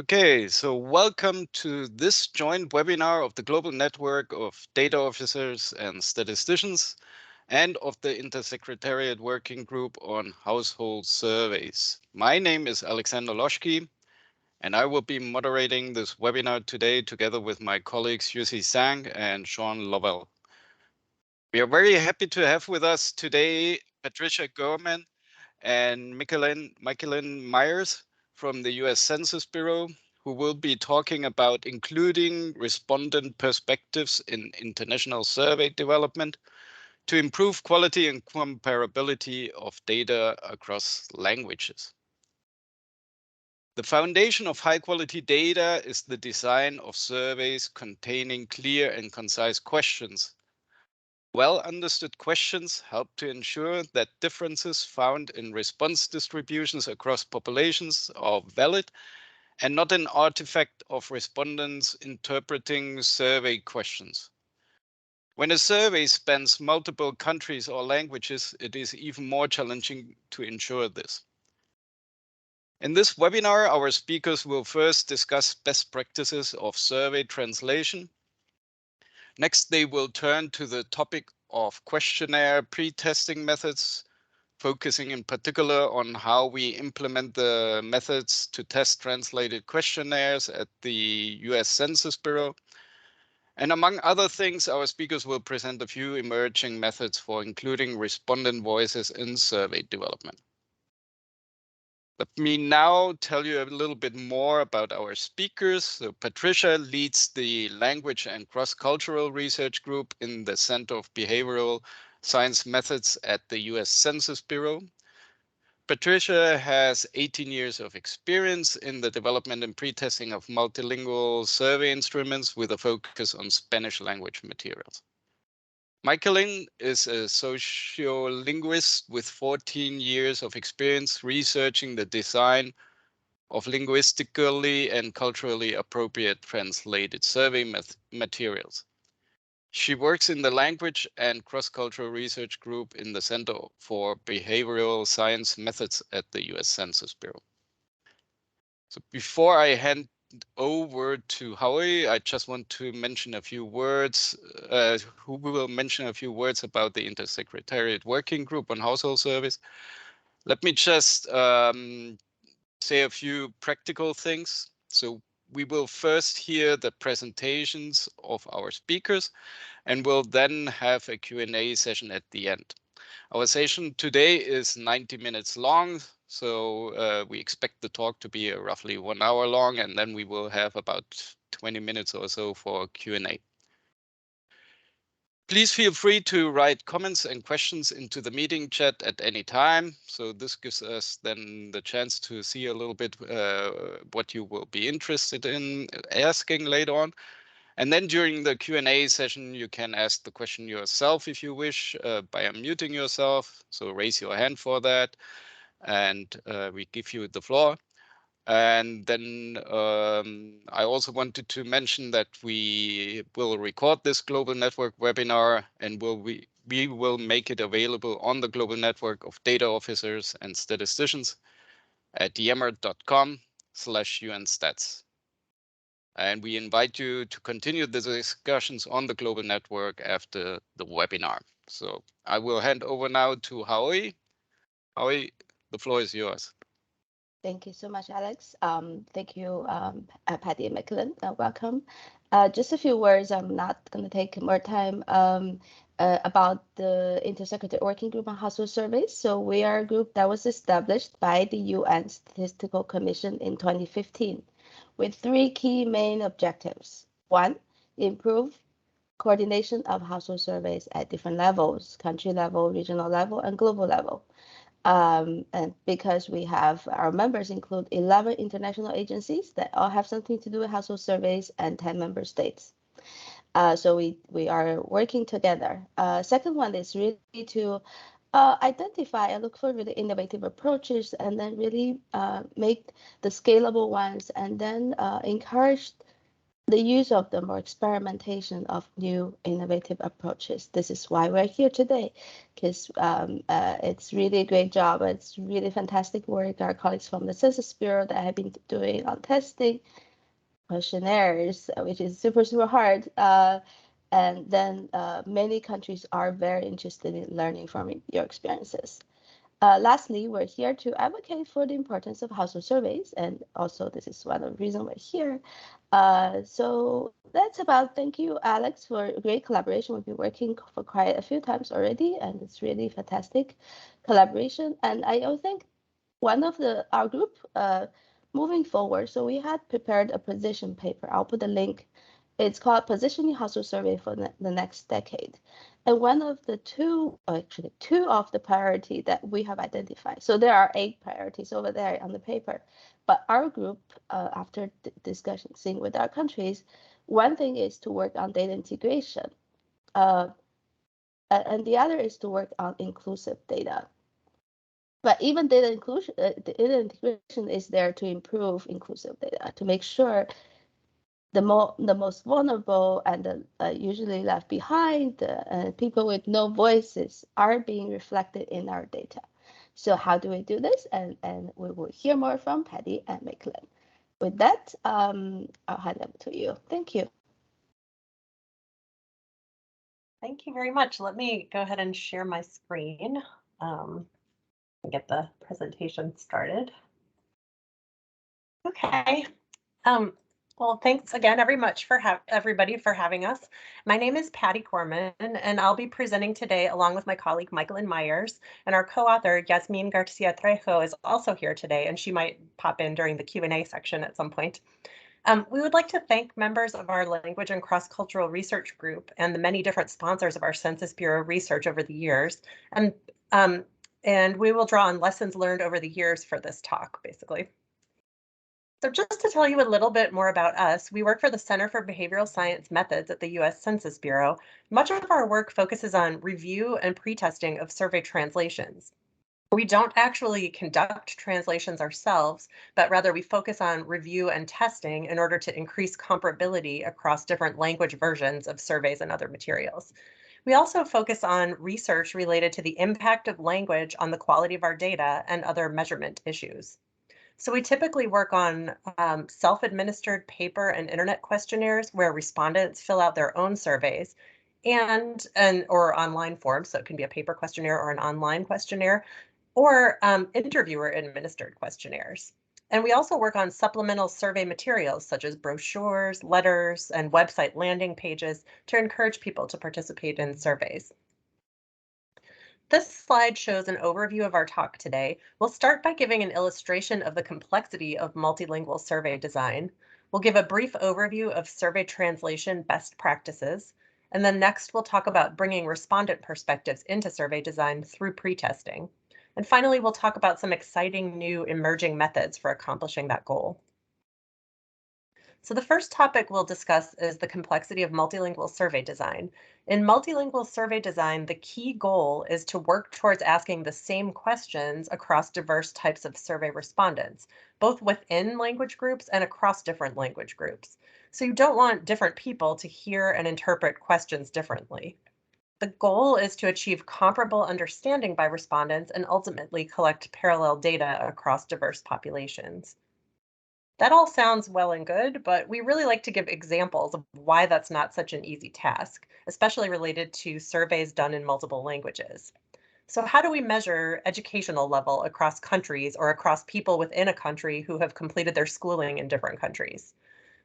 Okay, so welcome to this joint webinar of the Global Network of Data Officers and Statisticians and of the Intersecretariat Working Group on Household Surveys. My name is Alexander Loschke, and I will be moderating this webinar today together with my colleagues Yusi Zhang and Sean Lovell. We are very happy to have with us today Patricia Goerman and Mikelyn Meyers from the US Census Bureau, who will be talking about including respondent perspectives in international survey development to improve quality and comparability of data across languages. The foundation of high quality data is the design of surveys containing clear and concise questions. Well understood questions help to ensure that differences found in response distributions across populations are valid and not an artifact of respondents interpreting survey questions. When a survey spans multiple countries or languages, it is even more challenging to ensure this. In this webinar, our speakers will first discuss best practices of survey translation. Next, they will turn to the topic of questionnaire pretesting methods, focusing in particular on how we implement the methods to test translated questionnaires at the US Census Bureau. And among other things, our speakers will present a few emerging methods for including respondent voices in survey development. Let me now tell you a little bit more about our speakers. So Patricia leads the Language and Cross-Cultural Research Group in the Center of Behavioral Science Methods at the US Census Bureau. Patricia has 18 years of experience in the development and pretesting of multilingual survey instruments with a focus on Spanish language materials. Mikelyn is a sociolinguist with 14 years of experience researching the design of linguistically and culturally appropriate translated survey materials. She works in the Language and Cross-Cultural Research Group in the Center for Behavioral Science Methods at the US Census Bureau. So before I hand over to Howie, I just want to mention a few words, who will mention a few words about the Intersecretariat Working Group on Household Surveys. Let me just say a few practical things. So we will first hear the presentations of our speakers, and we'll then have a Q&A session at the end. Our session today is 90 minutes long, so we expect the talk to be roughly 1 hour long, and then we will have about 20 minutes or so for Q&A. Please feel free to write comments and questions into the meeting chat at any time. So this gives us then the chance to see a little bit what you will be interested in asking later on. And then during the Q&A session, you can ask the question yourself if you wish by unmuting yourself. So raise your hand for that, and we give you the floor. And then I also wanted to mention that we will record this Global Network webinar, and we will make it available on the Global Network of Data Officers and Statisticians at yammer.com/UNstats. And we invite you to continue the discussions on the Global Network after the webinar. So I will hand over now to Howie. Howie, the floor is yours. Thank you so much, Alex. Thank you, Patty and Mikelyn. Welcome. Just a few words. I'm not going to take more time about the Intersecretariat Working Group on Household Surveys. So we are a group that was established by the UN Statistical Commission in 2015 with 3 key main objectives. 1, improve coordination of household surveys at different levels, country level, regional level, and global level. And because we have, our members include 11 international agencies that all have something to do with household surveys and 10 member states. So we are working together. Second one is really to identify and look for really innovative approaches, and then really make the scalable ones, and then encourage the use of them or experimentation of new innovative approaches. This is why we're here today, because it's really a great job. It's really fantastic work our colleagues from the Census Bureau that have been doing on testing questionnaires, which is super, super hard. And then many countries are very interested in learning from your experiences. Lastly, we're here to advocate for the importance of household surveys, and also this is one of the reasons we're here. So that's about. Thank you, Alex, for great collaboration. We've been working for quite a few times already, and it's really fantastic collaboration. And I think one of our group moving forward, so we had prepared a position paper. I'll put the link. It's called Positioning Household Survey for the Next Decade. And one of the two of the priority that we have identified. So there are 8 priorities over there on the paper. But our group, after discussing with our countries, one thing is to work on data integration. And the other is to work on inclusive data. But even data integration is there to improve inclusive data, to make sure the most vulnerable and the usually left behind, people with no voices are being reflected in our data. So how do we do this? And we will hear more from Patty and Mikelyn. With that, I'll hand over to you. Thank you. Thank you very much. Let me go ahead and share my screen and get the presentation started. Okay. Well, thanks again everybody for having us. My name is Patricia Goerman, and I'll be presenting today along with my colleague Mikelyn Meyers, and our co-author Yazmín Garcia Trejo is also here today, and she might pop in during the Q&A section at some point. We would like to thank members of our Language and Cross-Cultural Research Group and the many different sponsors of our Census Bureau research over the years, and we will draw on lessons learned over the years for this talk, basically. So just to tell you a little bit more about us, we work for the Center for Behavioral Science Methods at the U.S. Census Bureau. Much of our work focuses on review and pretesting of survey translations. We don't actually conduct translations ourselves, but rather we focus on review and testing in order to increase comparability across different language versions of surveys and other materials. We also focus on research related to the impact of language on the quality of our data and other measurement issues. So we typically work on self-administered paper and internet questionnaires where respondents fill out their own surveys or online forms. So it can be a paper questionnaire or an online questionnaire, or interviewer-administered questionnaires. And we also work on supplemental survey materials such as brochures, letters, and website landing pages to encourage people to participate in surveys. This slide shows an overview of our talk today. We'll start by giving an illustration of the complexity of multilingual survey design. We'll give a brief overview of survey translation best practices. And then next, we'll talk about bringing respondent perspectives into survey design through pretesting. And finally, we'll talk about some exciting new emerging methods for accomplishing that goal. So the first topic we'll discuss is the complexity of multilingual survey design. In multilingual survey design, the key goal is to work towards asking the same questions across diverse types of survey respondents, both within language groups and across different language groups. So you don't want different people to hear and interpret questions differently. The goal is to achieve comparable understanding by respondents and ultimately collect parallel data across diverse populations. That all sounds well and good, but we really like to give examples of why that's not such an easy task, especially related to surveys done in multiple languages. So how do we measure educational level across countries or across people within a country who have completed their schooling in different countries?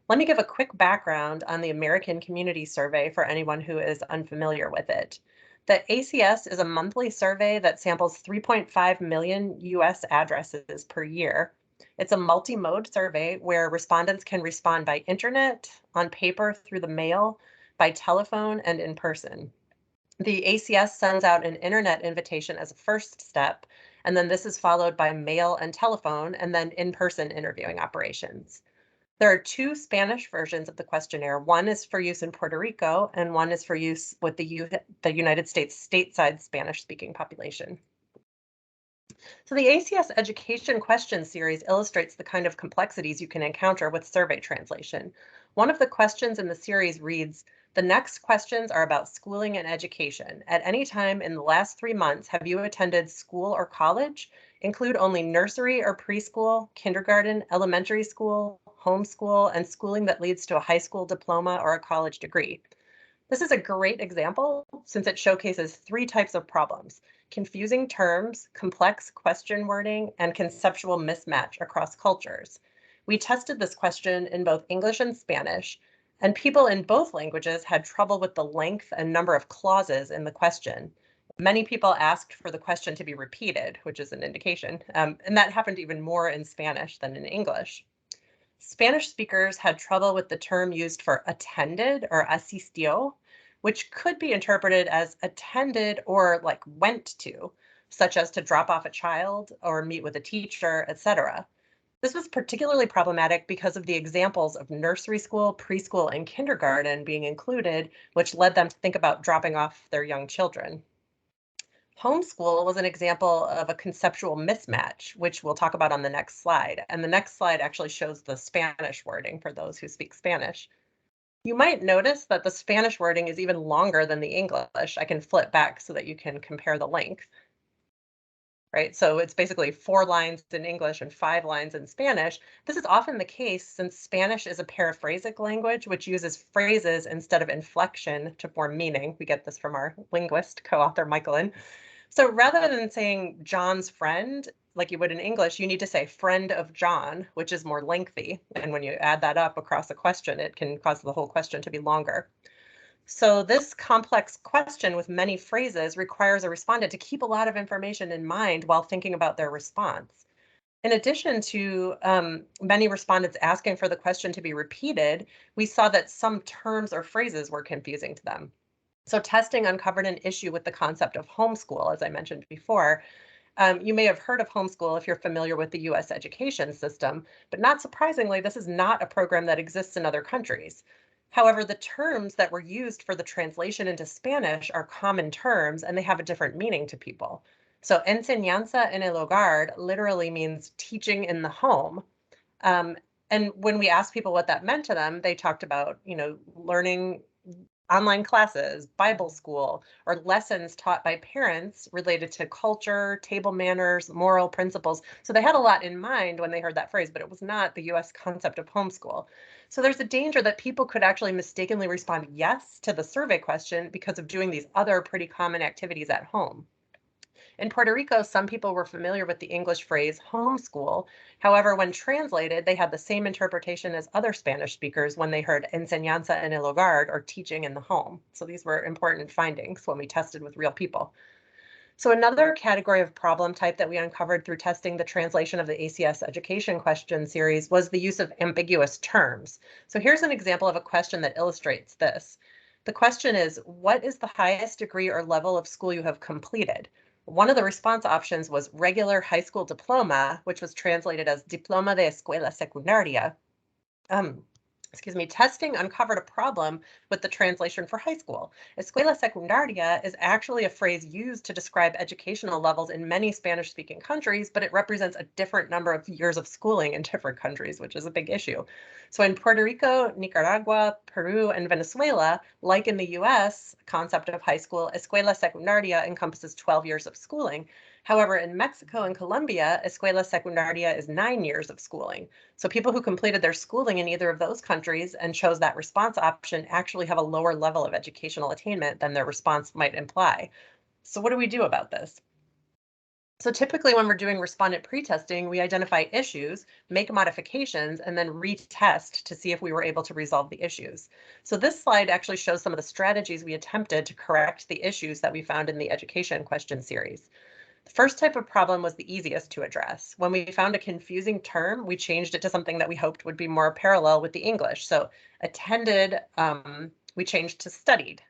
Let me give a quick background on the American Community Survey for anyone who is unfamiliar with it. The ACS is a monthly survey that samples 3.5 million US addresses per year. It's a multi-mode survey where respondents can respond by internet, on paper through the mail, by telephone, and in person. The ACS sends out an internet invitation as a first step, and then this is followed by mail and telephone, and then in-person interviewing operations. There are 2 Spanish versions of the questionnaire. One is for use in Puerto Rico, and one is for use with the United States stateside Spanish-speaking population. So the ACS Education Question Series illustrates the kind of complexities you can encounter with survey translation. One of the questions in the series reads, the next questions are about schooling and education. At any time in the last 3 months, have you attended school or college? Include only nursery or preschool, kindergarten, elementary school, homeschool, and schooling that leads to a high school diploma or a college degree. This is a great example since it showcases 3 types of problems: confusing terms, complex question wording, and conceptual mismatch across cultures. We tested this question in both English and Spanish, and people in both languages had trouble with the length and number of clauses in the question. Many people asked for the question to be repeated, which is an indication, and that happened even more in Spanish than in English. Spanish speakers had trouble with the term used for attended or asistió, which could be interpreted as attended or like went to, such as to drop off a child or meet with a teacher, etc. This was particularly problematic because of the examples of nursery school, preschool, and kindergarten being included, which led them to think about dropping off their young children. Homeschool was an example of a conceptual mismatch, which we'll talk about on the next slide. And the next slide actually shows the Spanish wording for those who speak Spanish. You might notice that the Spanish wording is even longer than the English. I can flip back so that you can compare the length. Right, so it's basically 4 lines in English and 5 lines in Spanish. This is often the case since Spanish is a paraphrasic language, which uses phrases instead of inflection to form meaning. We get this from our linguist co-author Mikelyn. So rather than saying John's friend, like you would in English, you need to say friend of John, which is more lengthy. And when you add that up across a question, it can cause the whole question to be longer. So this complex question with many phrases requires a respondent to keep a lot of information in mind while thinking about their response. In addition to many respondents asking for the question to be repeated, we saw that some terms or phrases were confusing to them. So testing uncovered an issue with the concept of homeschool, as I mentioned before. You may have heard of homeschool if you're familiar with the US education system, but not surprisingly, this is not a program that exists in other countries. However, the terms that were used for the translation into Spanish are common terms and they have a different meaning to people. So enseñanza en el hogar literally means teaching in the home. And when we asked people what that meant to them, they talked about, learning online classes, Bible school, or lessons taught by parents related to culture, table manners, moral principles. So they had a lot in mind when they heard that phrase, but it was not the US concept of homeschool. So there's a danger that people could actually mistakenly respond yes to the survey question because of doing these other pretty common activities at home. In Puerto Rico, some people were familiar with the English phrase homeschool. However, when translated, they had the same interpretation as other Spanish speakers when they heard enseñanza en el hogar, or teaching in the home. So these were important findings when we tested with real people. So another category of problem type that we uncovered through testing the translation of the ACS Education question series was the use of ambiguous terms. So here's an example of a question that illustrates this. The question is, what is the highest degree or level of school you have completed? One of the response options was regular high school diploma, which was translated as diploma de escuela secundaria. Testing uncovered a problem with the translation for high school. Escuela secundaria is actually a phrase used to describe educational levels in many Spanish-speaking countries, but it represents a different number of years of schooling in different countries, which is a big issue. So in Puerto Rico, Nicaragua, Peru, and Venezuela, like in the US concept of high school, escuela secundaria encompasses 12 years of schooling. However, in Mexico and Colombia, escuela secundaria is 9 years of schooling. So people who completed their schooling in either of those countries and chose that response option actually have a lower level of educational attainment than their response might imply. So what do we do about this? So typically when we're doing respondent pretesting, we identify issues, make modifications, and then retest to see if we were able to resolve the issues. So this slide actually shows some of the strategies we attempted to correct the issues that we found in the education question series. The first type of problem was the easiest to address. When we found a confusing term, we changed it to something that we hoped would be more parallel with the English. So attended, we changed to studied.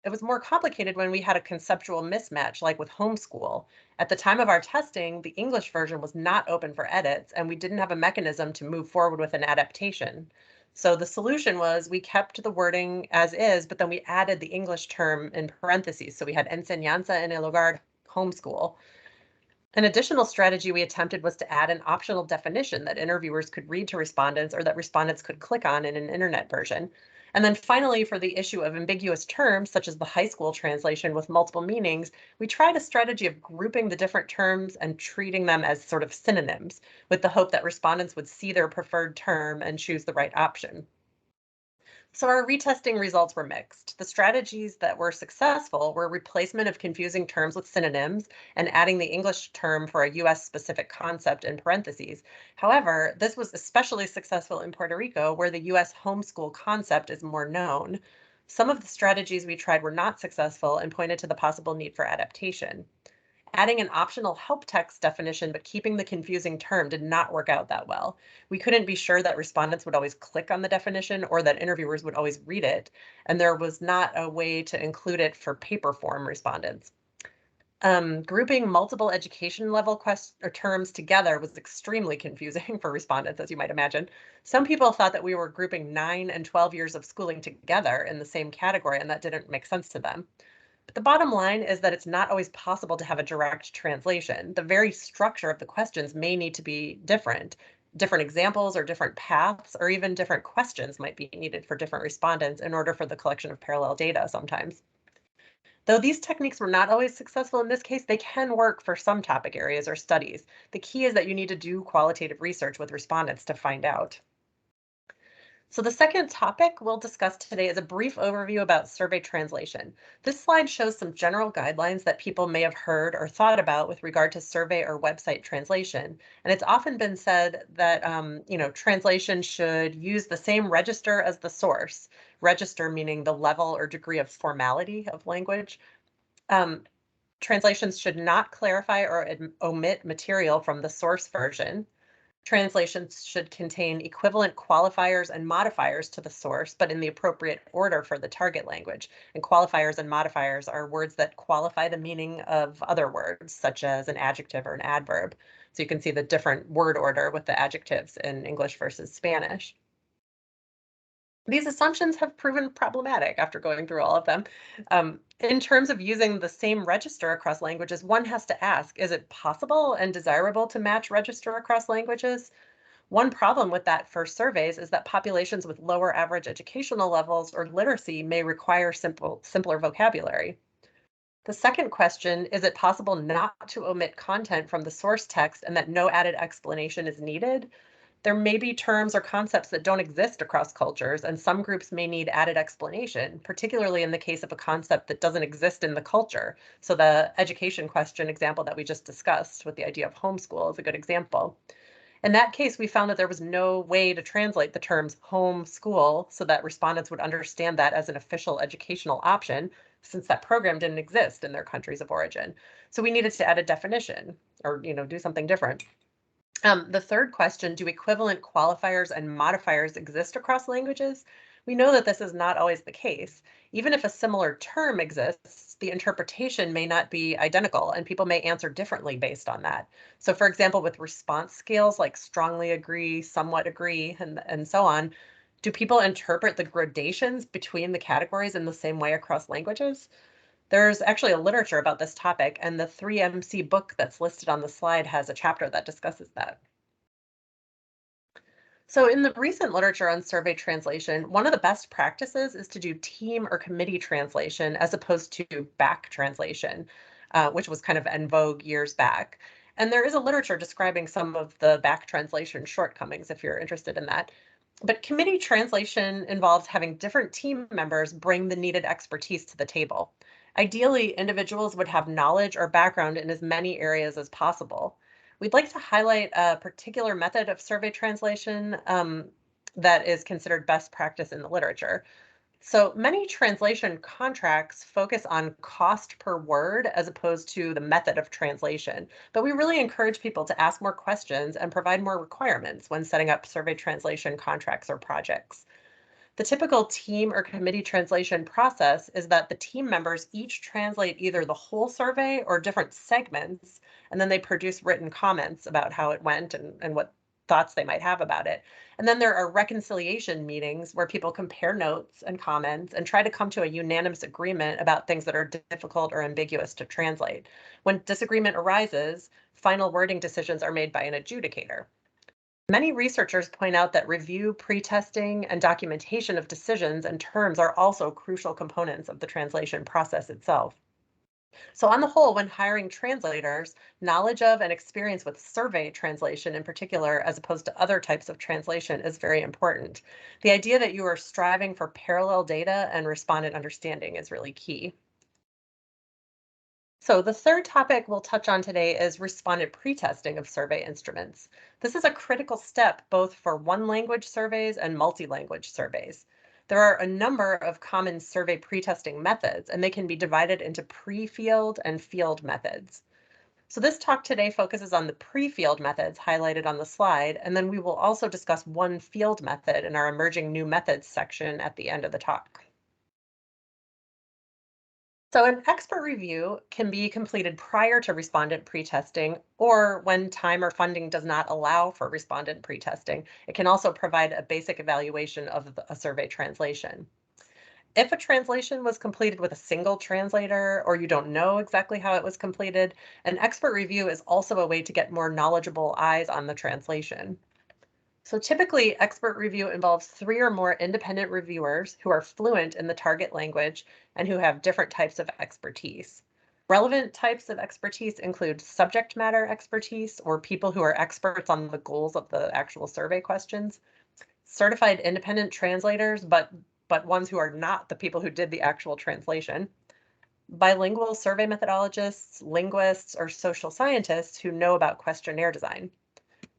It was more complicated when we had a conceptual mismatch, like with homeschool. At the time of our testing, the English version was not open for edits, and we didn't have a mechanism to move forward with an adaptation. So the solution was we kept the wording as is, but then we added the English term in parentheses. So we had enseñanza en el hogar homeschool. An additional strategy we attempted was to add an optional definition that interviewers could read to respondents or that respondents could click on in an internet version. And then finally, for the issue of ambiguous terms, such as the high school translation with multiple meanings, we tried a strategy of grouping the different terms and treating them as sort of synonyms, with the hope that respondents would see their preferred term and choose the right option. So our retesting results were mixed. The strategies that were successful were replacement of confusing terms with synonyms and adding the English term for a US specific concept in parentheses. However, this was especially successful in Puerto Rico, where the US homeschool concept is more known. Some of the strategies we tried were not successful and pointed to the possible need for adaptation. Adding an optional help text definition but keeping the confusing term did not work out that well. We couldn't be sure that respondents would always click on the definition or that interviewers would always read it, and there was not a way to include it for paper form respondents. Grouping multiple education level terms together was extremely confusing for respondents, as you might imagine. Some people thought that we were grouping 9 and 12 years of schooling together in the same category, and that didn't make sense to them. But the bottom line is that it's not always possible to have a direct translation. The very structure of the questions may need to be different. Different examples or different paths or even different questions might be needed for different respondents in order for the collection of parallel data sometimes. Though these techniques were not always successful in this case, they can work for some topic areas or studies. The key is that you need to do qualitative research with respondents to find out. So the second topic we'll discuss today is a brief overview about survey translation. This slide shows some general guidelines that people may have heard or thought about with regard to survey or website translation. And it's often been said that translation should use the same register as the source. Register meaning the level or degree of formality of language. Translations should not clarify or omit material from the source version. Translations should contain equivalent qualifiers and modifiers to the source, but in the appropriate order for the target language. And qualifiers and modifiers are words that qualify the meaning of other words, such as an adjective or an adverb. So you can see the different word order with the adjectives in English versus Spanish. These assumptions have proven problematic after going through all of them. In terms of using the same register across languages, one has to ask, is it possible and desirable to match register across languages? One problem with that for surveys is that populations with lower average educational levels or literacy may require simpler vocabulary. The second question, is it possible not to omit content from the source text and that no added explanation is needed? There may be terms or concepts that don't exist across cultures, and some groups may need added explanation, particularly in the case of a concept that doesn't exist in the culture. So the education question example that we just discussed with the idea of homeschool is a good example. In that case, we found that there was no way to translate the terms homeschool so that respondents would understand that as an official educational option, since that program didn't exist in their countries of origin. So we needed to add a definition or do something different. The third question, do equivalent qualifiers and modifiers exist across languages? We know that this is not always the case. Even if a similar term exists, the interpretation may not be identical and people may answer differently based on that. So for example, with response scales like strongly agree, somewhat agree, and so on, do people interpret the gradations between the categories in the same way across languages? There's actually a literature about this topic, and the 3MC book that's listed on the slide has a chapter that discusses that. So in the recent literature on survey translation, one of the best practices is to do team or committee translation as opposed to back translation, which was kind of en vogue years back. And there is a literature describing some of the back translation shortcomings if you're interested in that. But committee translation involves having different team members bring the needed expertise to the table. Ideally, individuals would have knowledge or background in as many areas as possible. We'd like to highlight a particular method of survey translation that is considered best practice in the literature. So many translation contracts focus on cost per word as opposed to the method of translation, but we really encourage people to ask more questions and provide more requirements when setting up survey translation contracts or projects. The typical team or committee translation process is that the team members each translate either the whole survey or different segments, and then they produce written comments about how it went and what thoughts they might have about it. And then there are reconciliation meetings where people compare notes and comments and try to come to a unanimous agreement about things that are difficult or ambiguous to translate. When disagreement arises, final wording decisions are made by an adjudicator. Many researchers point out that review, pretesting, and documentation of decisions and terms are also crucial components of the translation process itself. So on the whole, when hiring translators, knowledge of and experience with survey translation in particular, as opposed to other types of translation, is very important. The idea that you are striving for parallel data and respondent understanding is really key. So the third topic we'll touch on today is respondent pretesting of survey instruments. This is a critical step both for one language surveys and multi-language surveys. There are a number of common survey pretesting methods, and they can be divided into pre-field and field methods. So this talk today focuses on the pre-field methods highlighted on the slide, and then we will also discuss one field method in our emerging new methods section at the end of the talk. So an expert review can be completed prior to respondent pretesting, or when time or funding does not allow for respondent pretesting. It can also provide a basic evaluation of a survey translation. If a translation was completed with a single translator, or you don't know exactly how it was completed, an expert review is also a way to get more knowledgeable eyes on the translation. So typically, expert review involves 3 or more independent reviewers who are fluent in the target language and who have different types of expertise. Relevant types of expertise include subject matter expertise, or people who are experts on the goals of the actual survey questions, certified independent translators, but ones who are not the people who did the actual translation, bilingual survey methodologists, linguists, or social scientists who know about questionnaire design.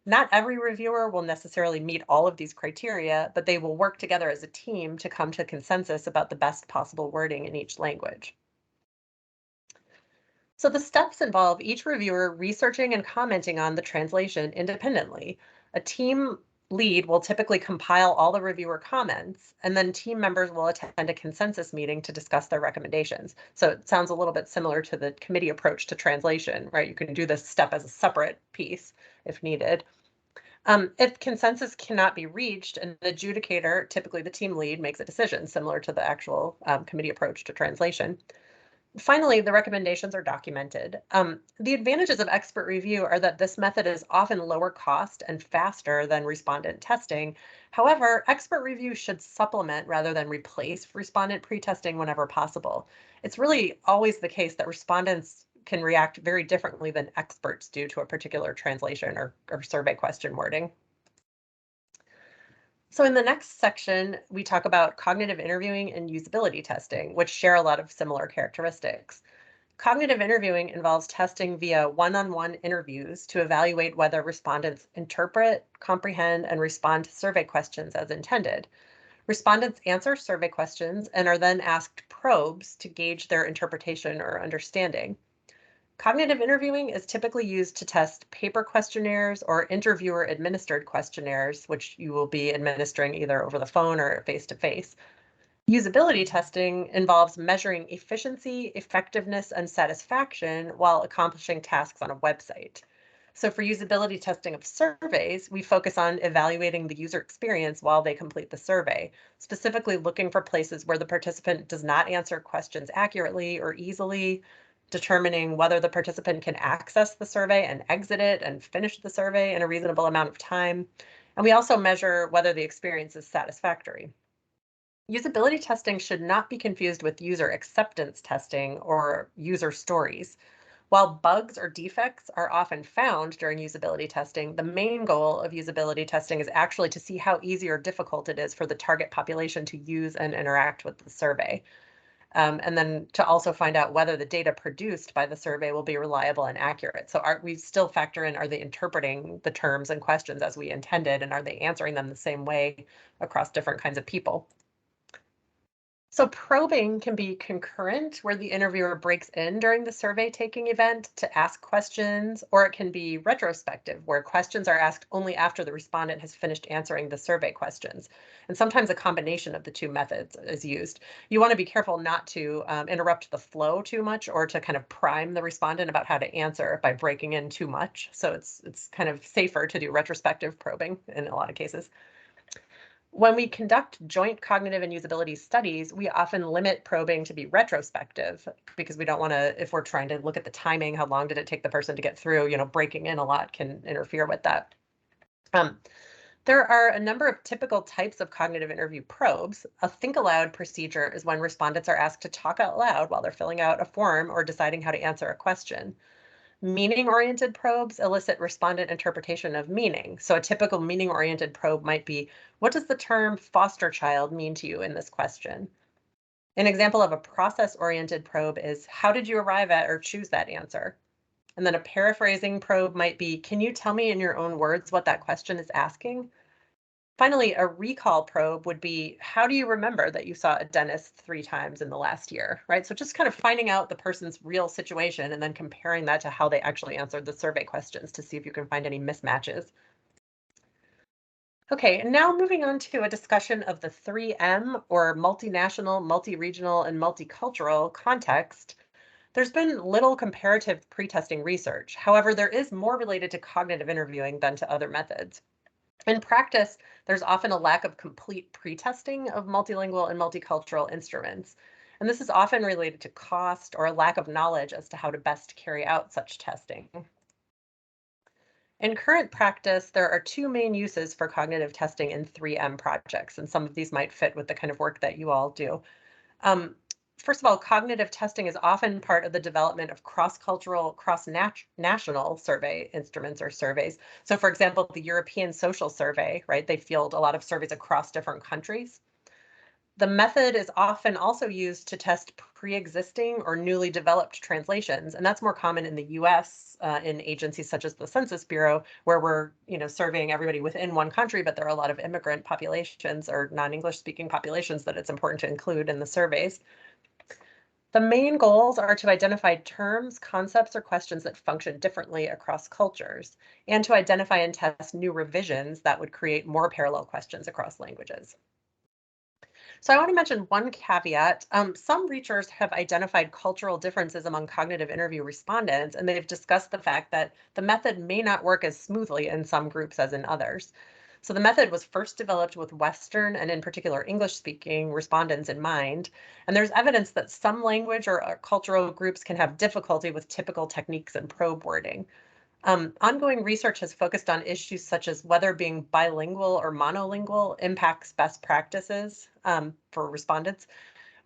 Not every reviewer will necessarily meet all of these criteria, but they will work together as a team to come to consensus about the best possible wording in each language. So the steps involve each reviewer researching and commenting on the translation independently. A team lead will typically compile all the reviewer comments, and then team members will attend a consensus meeting to discuss their recommendations. So it sounds a little bit similar to the committee approach to translation, right? You can do this step as a separate piece if needed. If consensus cannot be reached, an adjudicator, typically the team lead, makes a decision similar to the actual committee approach to translation. Finally, the recommendations are documented. The advantages of expert review are that this method is often lower cost and faster than respondent testing. However, expert review should supplement rather than replace respondent pretesting whenever possible. It's really always the case that respondents can react very differently than experts do to a particular translation or survey question wording. So in the next section, we talk about cognitive interviewing and usability testing, which share a lot of similar characteristics. Cognitive interviewing involves testing via one-on-one interviews to evaluate whether respondents interpret, comprehend, and respond to survey questions as intended. Respondents answer survey questions and are then asked probes to gauge their interpretation or understanding. Cognitive interviewing is typically used to test paper questionnaires or interviewer-administered questionnaires, which you will be administering either over the phone or face-to-face. Usability testing involves measuring efficiency, effectiveness, and satisfaction while accomplishing tasks on a website. So for usability testing of surveys, we focus on evaluating the user experience while they complete the survey, specifically looking for places where the participant does not answer questions accurately or easily, determining whether the participant can access the survey and exit it and finish the survey in a reasonable amount of time. And we also measure whether the experience is satisfactory. Usability testing should not be confused with user acceptance testing or user stories. While bugs or defects are often found during usability testing, the main goal of usability testing is actually to see how easy or difficult it is for the target population to use and interact with the survey. And then to also find out whether the data produced by the survey will be reliable and accurate. So we still factor in, are they interpreting the terms and questions as we intended, and are they answering them the same way across different kinds of people? So probing can be concurrent, where the interviewer breaks in during the survey taking event to ask questions, or it can be retrospective, where questions are asked only after the respondent has finished answering the survey questions. And sometimes a combination of the two methods is used. You want to be careful not to interrupt the flow too much or to kind of prime the respondent about how to answer by breaking in too much. So it's kind of safer to do retrospective probing in a lot of cases. When we conduct joint cognitive and usability studies, we often limit probing to be retrospective because we don't want to, if we're trying to look at the timing, how long did it take the person to get through, breaking in a lot can interfere with that. There are a number of typical types of cognitive interview probes. A think aloud procedure is when respondents are asked to talk out loud while they're filling out a form or deciding how to answer a question. Meaning-oriented probes elicit respondent interpretation of meaning. So a typical meaning-oriented probe might be, what does the term foster child mean to you in this question? An example of a process-oriented probe is, how did you arrive at or choose that answer? And then a paraphrasing probe might be, can you tell me in your own words what that question is asking? Finally, a recall probe would be, how do you remember that you saw a dentist 3 times in the last year, right? So just kind of finding out the person's real situation and then comparing that to how they actually answered the survey questions to see if you can find any mismatches. Okay, and now moving on to a discussion of the 3M, or multinational, multi-regional, and multicultural context. There's been little comparative pretesting research. However, there is more related to cognitive interviewing than to other methods. In practice, there's often a lack of complete pretesting of multilingual and multicultural instruments. And this is often related to cost or a lack of knowledge as to how to best carry out such testing. In current practice, there are 2 main uses for cognitive testing in 3M projects, and some of these might fit with the kind of work that you all do. First of all, cognitive testing is often part of the development of cross-cultural, cross-national survey instruments or surveys. So for example, the European Social Survey, right? They field a lot of surveys across different countries. The method is often also used to test pre-existing or newly developed translations, and that's more common in the US in agencies such as the Census Bureau, where we're surveying everybody within one country, but there are a lot of immigrant populations or non-English speaking populations that it's important to include in the surveys. The main goals are to identify terms, concepts, or questions that function differently across cultures, and to identify and test new revisions that would create more parallel questions across languages. So I want to mention one caveat. Some researchers have identified cultural differences among cognitive interview respondents, and they've discussed the fact that the method may not work as smoothly in some groups as in others. So the method was first developed with Western and in particular English-speaking respondents in mind, and there's evidence that some language or cultural groups can have difficulty with typical techniques and probe wording. Ongoing research has focused on issues such as whether being bilingual or monolingual impacts best practices for respondents,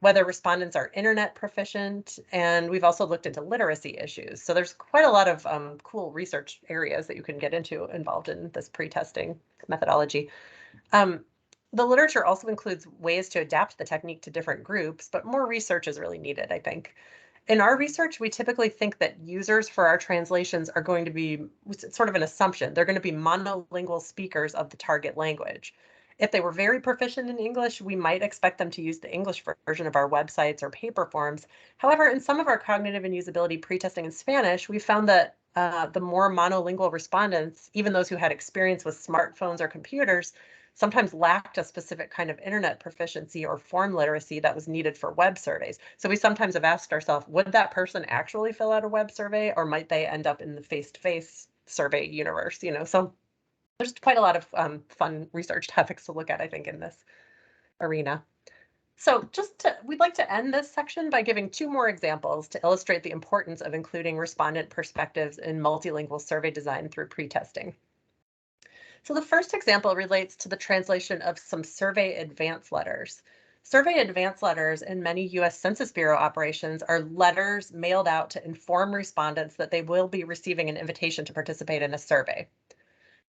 whether respondents are internet proficient, and we've also looked into literacy issues. So there's quite a lot of cool research areas that you can get into involved in this pretesting methodology. The literature also includes ways to adapt the technique to different groups, but more research is really needed, I think. In our research, we typically think that users for our translations are going to be, it's sort of an assumption, they're going to be monolingual speakers of the target language. If they were very proficient in English, we might expect them to use the English version of our websites or paper forms. However, in some of our cognitive and usability pretesting in Spanish, we found that the more monolingual respondents, even those who had experience with smartphones or computers, sometimes lacked a specific kind of internet proficiency or form literacy that was needed for web surveys. So we sometimes have asked ourselves, would that person actually fill out a web survey, or might they end up in the face-to-face survey universe? So there's quite a lot of fun research topics to look at, I think, in this arena. So we'd like to end this section by giving 2 more examples to illustrate the importance of including respondent perspectives in multilingual survey design through pretesting. So the first example relates to the translation of some survey advance letters. Survey advance letters in many U.S. Census Bureau operations are letters mailed out to inform respondents that they will be receiving an invitation to participate in a survey.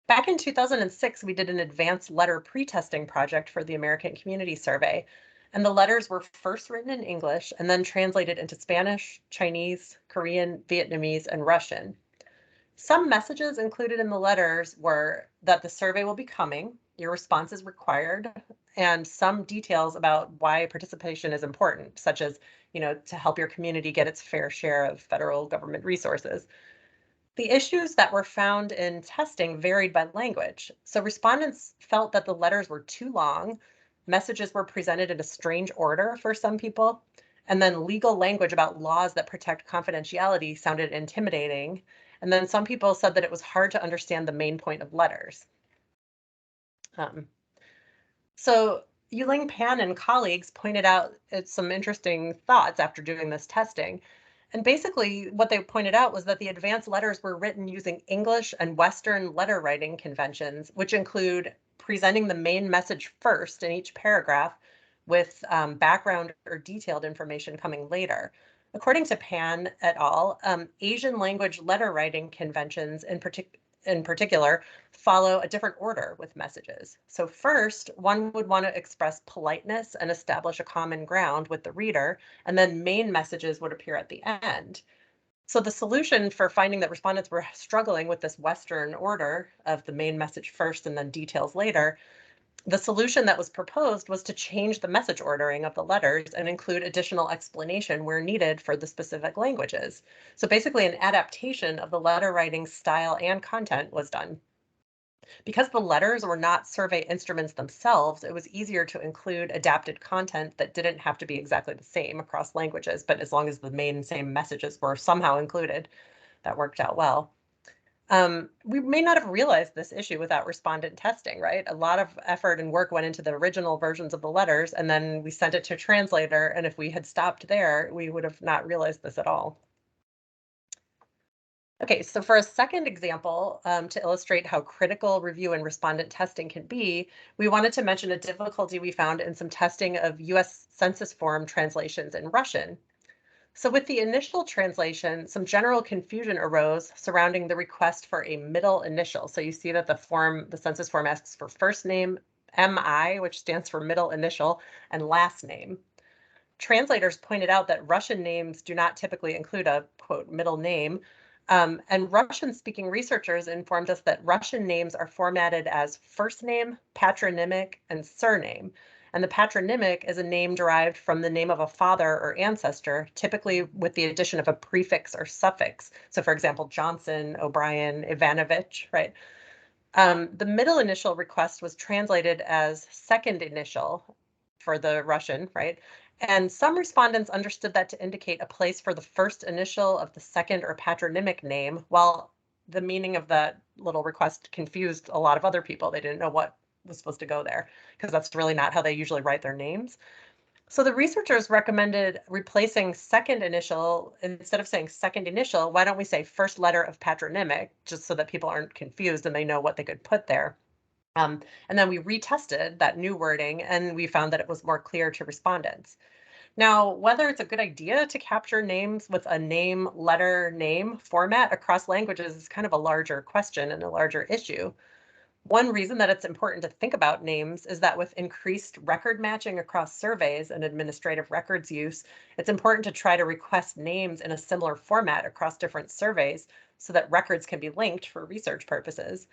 Back in 2006, we did an advanced letter pretesting project for the American Community Survey, and the letters were first written in English and then translated into Spanish, Chinese, Korean, Vietnamese, and Russian. Some messages included in the letters were that the survey will be coming, your response is required, and some details about why participation is important, such as, to help your community get its fair share of federal government resources. The issues that were found in testing varied by language. So respondents felt that the letters were too long, messages were presented in a strange order for some people, and then legal language about laws that protect confidentiality sounded intimidating. And then some people said that it was hard to understand the main point of letters. So Yuling Pan and colleagues pointed out some interesting thoughts after doing this testing. And basically what they pointed out was that the advanced letters were written using English and Western letter writing conventions, which include presenting the main message first in each paragraph with background or detailed information coming later. According to Pan et al., Asian language letter writing conventions in particular follow a different order with messages. So first, one would want to express politeness and establish a common ground with the reader, and then main messages would appear at the end. So the solution for finding that respondents were struggling with this Western order of the main message first and then details later, the solution that was proposed was to change the message ordering of the letters and include additional explanation where needed for the specific languages. So basically an adaptation of the letter writing style and content was done. Because the letters were not survey instruments themselves, it was easier to include adapted content that didn't have to be exactly the same across languages, but as long as the main same messages were somehow included, that worked out well. We may not have realized this issue without respondent testing, right? A lot of effort and work went into the original versions of the letters, and then we sent it to a translator. And if we had stopped there, we would have not realized this at all. Okay, so for a second example, to illustrate how critical review and respondent testing can be, we wanted to mention a difficulty we found in some testing of US Census form translations in Russian. So with the initial translation, some general confusion arose surrounding the request for a middle initial. So you see that the census form asks for first name, MI, which stands for middle initial, and last name. Translators pointed out that Russian names do not typically include a, quote, middle name. And Russian-speaking researchers informed us that Russian names are formatted as first name, patronymic, and surname. And the patronymic is a name derived from the name of a father or ancestor, typically with the addition of a prefix or suffix. So for example, Johnson, O'Brien, Ivanovich, right? The middle initial request was translated as second initial for the Russian, right? And some respondents understood that to indicate a place for the first initial of the second or patronymic name, while the meaning of that little request confused a lot of other people. They didn't know what was supposed to go there, because that's really not how they usually write their names. So the researchers recommended replacing second initial, instead of saying second initial, why don't we say first letter of patronymic, just so that people aren't confused and they know what they could put there. And then we retested that new wording and we found that it was more clear to respondents. Now, whether it's a good idea to capture names with a name, letter, name format across languages is kind of a larger question and a larger issue. One reason that it's important to think about names is that with increased record matching across surveys and administrative records use, it's important to try to request names in a similar format across different surveys so that records can be linked for research purposes.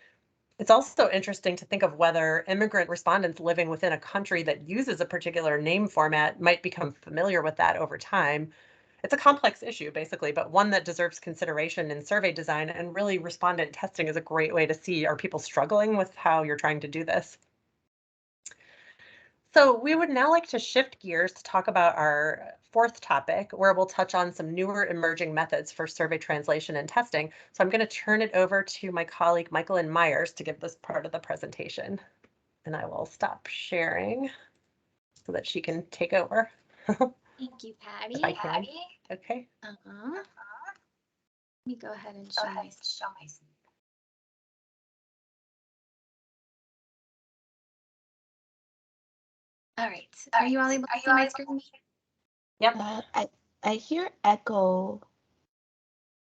It's also interesting to think of whether immigrant respondents living within a country that uses a particular name format might become familiar with that over time. It's a complex issue, basically, but one that deserves consideration in survey design, and really respondent testing is a great way to see, are people struggling with how you're trying to do this? So we would now like to shift gears to talk about our fourth topic, where we'll touch on some newer emerging methods for survey translation and testing. So I'm going to turn it over to my colleague, Mikelyn Meyers, to give this part of the presentation. And I will stop sharing so that she can take over. Thank you, Patty. If I can. Okay. Let me go ahead and show my screen. All right. Are you all able to see my screen? Yep. I hear echo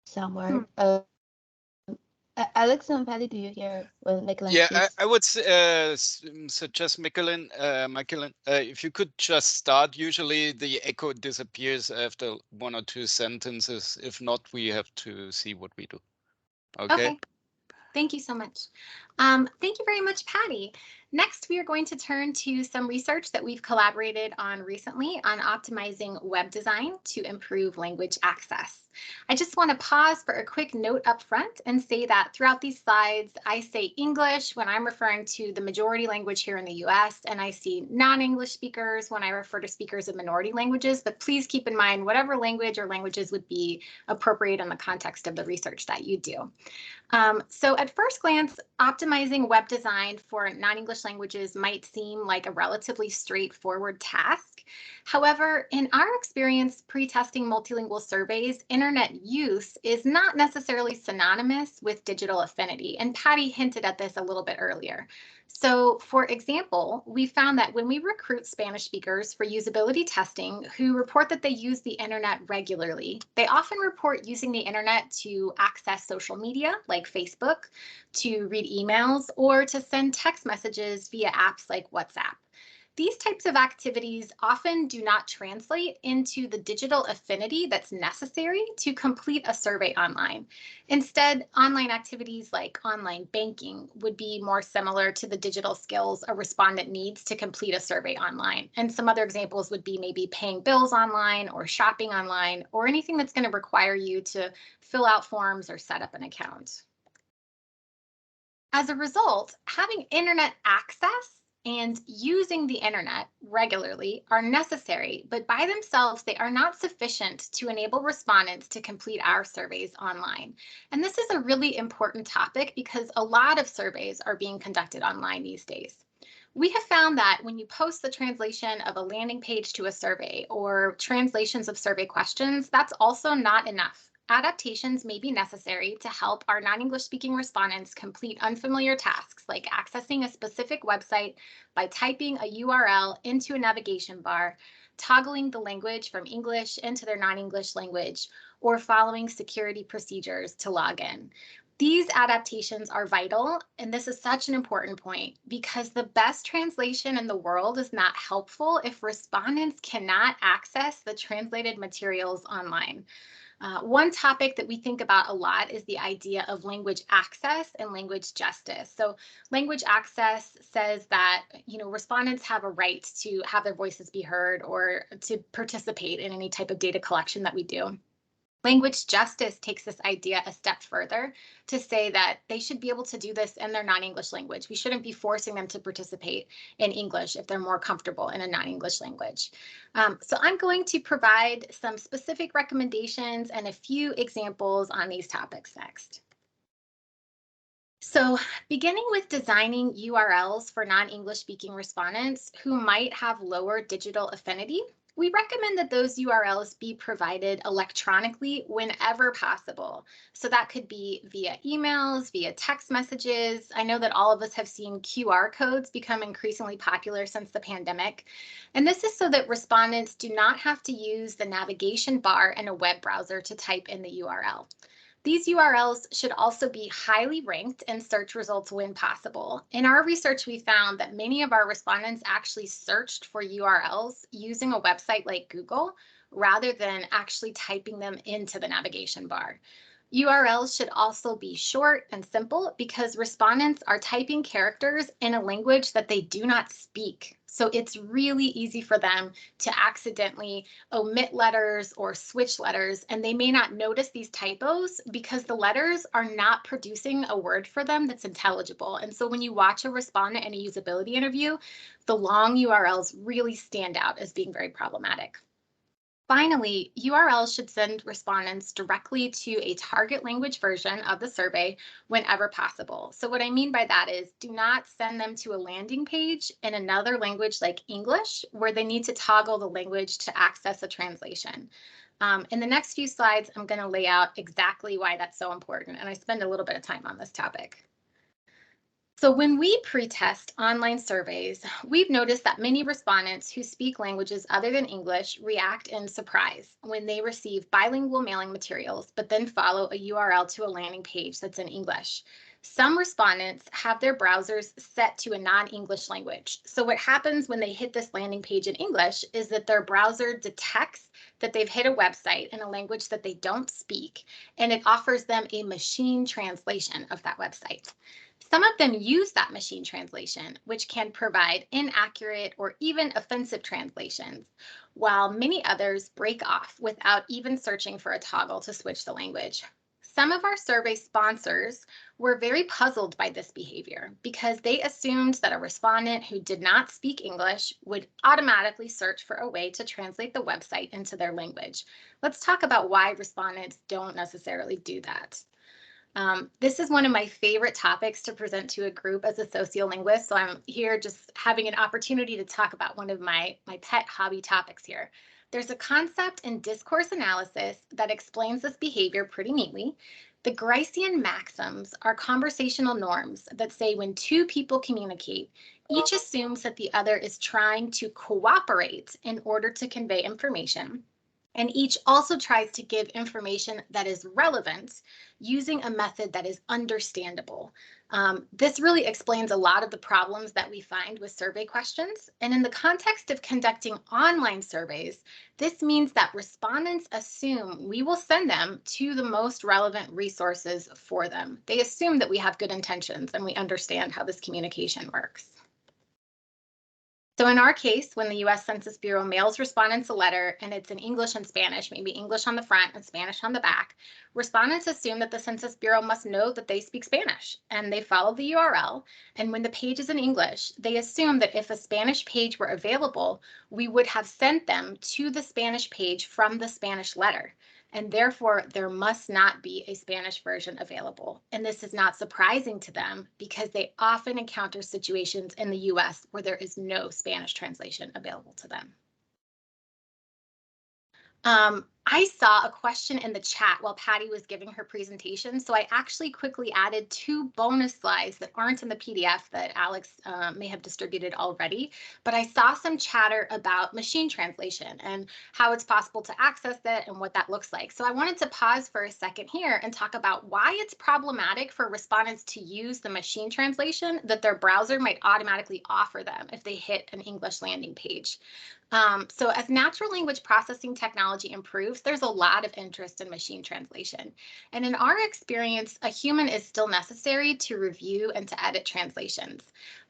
somewhere. Alex and Patty, do you hear when Mikelyn speaks? I would suggest Mikelyn, if you could just start. Usually the echo disappears after one or two sentences. If not, we have to see what we do. Okay. Thank you so much. Thank you very much, Patty. Next, we are going to turn to some research that we've collaborated on recently on optimizing web design to improve language access. I just want to pause for a quick note up front and say that throughout these slides, I say English when I'm referring to the majority language here in the US, and I see non-English speakers when I refer to speakers of minority languages, but please keep in mind whatever language or languages would be appropriate in the context of the research that you do. So at first glance, optimizing web design for non-English languages might seem like a relatively straightforward task. However, in our experience pre-testing multilingual surveys, internet use is not necessarily synonymous with digital affinity, and Patty hinted at this a little bit earlier. So, for example, we found that when we recruit Spanish speakers for usability testing who report that they use the internet regularly, they often report using the internet to access social media like Facebook, to read emails, or to send text messages via apps like WhatsApp. These types of activities often do not translate into the digital affinity that's necessary to complete a survey online. Instead, online activities like online banking would be more similar to the digital skills a respondent needs to complete a survey online. And some other examples would be maybe paying bills online or shopping online or anything that's going to require you to fill out forms or set up an account. As a result, having internet access and using the internet regularly are necessary, but by themselves, they are not sufficient to enable respondents to complete our surveys online. And this is a really important topic because a lot of surveys are being conducted online these days. We have found that when you post the translation of a landing page to a survey or translations of survey questions, that's also not enough. Adaptations may be necessary to help our non-English speaking respondents complete unfamiliar tasks like accessing a specific website by typing a URL into a navigation bar, toggling the language from English into their non-English language, or following security procedures to log in. These adaptations are vital, and this is such an important point because the best translation in the world is not helpful if respondents cannot access the translated materials online. One topic that we think about a lot is the idea of language access and language justice. So language access says that, respondents have a right to have their voices be heard or to participate in any type of data collection that we do. Language justice takes this idea a step further to say that they should be able to do this in their non-English language. We shouldn't be forcing them to participate in English if they're more comfortable in a non-English language. So I'm going to provide some specific recommendations and a few examples on these topics next. So beginning with designing URLs for non-English speaking respondents who might have lower digital affinity, we recommend that those URLs be provided electronically whenever possible. So that could be via emails, via text messages. I know that all of us have seen QR codes become increasingly popular since the pandemic. And this is so that respondents do not have to use the navigation bar in a web browser to type in the URL. These URLs should also be highly ranked in search results when possible. In our research, we found that many of our respondents actually searched for URLs using a website like Google rather than actually typing them into the navigation bar. URLs should also be short and simple because respondents are typing characters in a language that they do not speak. So it's really easy for them to accidentally omit letters or switch letters, and they may not notice these typos because the letters are not producing a word for them that's intelligible. And so when you watch a respondent in a usability interview, the long URLs really stand out as being very problematic. Finally, URLs should send respondents directly to a target language version of the survey whenever possible. So what I mean by that is do not send them to a landing page in another language like English where they need to toggle the language to access a translation. In the next few slides, I'm going to lay out exactly why that's so important, and I spend a little bit of time on this topic. So when we pre-test online surveys, we've noticed that many respondents who speak languages other than English react in surprise when they receive bilingual mailing materials, but then follow a URL to a landing page that's in English. Some respondents have their browsers set to a non-English language. So what happens when they hit this landing page in English is that their browser detects that they've hit a website in a language that they don't speak, and it offers them a machine translation of that website. Some of them use that machine translation, which can provide inaccurate or even offensive translations, while many others break off without even searching for a toggle to switch the language. Some of our survey sponsors were very puzzled by this behavior because they assumed that a respondent who did not speak English would automatically search for a way to translate the website into their language. Let's talk about why respondents don't necessarily do that. This is one of my favorite topics to present to a group as a sociolinguist, so I'm here just having an opportunity to talk about one of my pet hobby topics here. There's a concept in discourse analysis that explains this behavior pretty neatly. The Gricean maxims are conversational norms that say when two people communicate, each assumes that the other is trying to cooperate in order to convey information. And each also tries to give information that is relevant using a method that is understandable. This really explains a lot of the problems that we find with survey questions. And in the context of conducting online surveys, this means that respondents assume we will send them to the most relevant resources for them. They assume that we have good intentions and we understand how this communication works. So in our case, when the U.S. Census Bureau mails respondents a letter and it's in English and Spanish, maybe English on the front and Spanish on the back, respondents assume that the Census Bureau must know that they speak Spanish and they follow the URL. And when the page is in English, they assume that if a Spanish page were available, we would have sent them to the Spanish page from the Spanish letter. And therefore, there must not be a Spanish version available. And this is not surprising to them because they often encounter situations in the US where there is no Spanish translation available to them. I saw a question in the chat while Patty was giving her presentation, so I actually quickly added 2 bonus slides that aren't in the PDF that Alex may have distributed already, but I saw some chatter about machine translation and how it's possible to access that and what that looks like. So I wanted to pause for a second here and talk about why it's problematic for respondents to use the machine translation that their browser might automatically offer them if they hit an English landing page. So as natural language processing technology improves, there's a lot of interest in machine translation. And in our experience, a human is still necessary to review and to edit translations.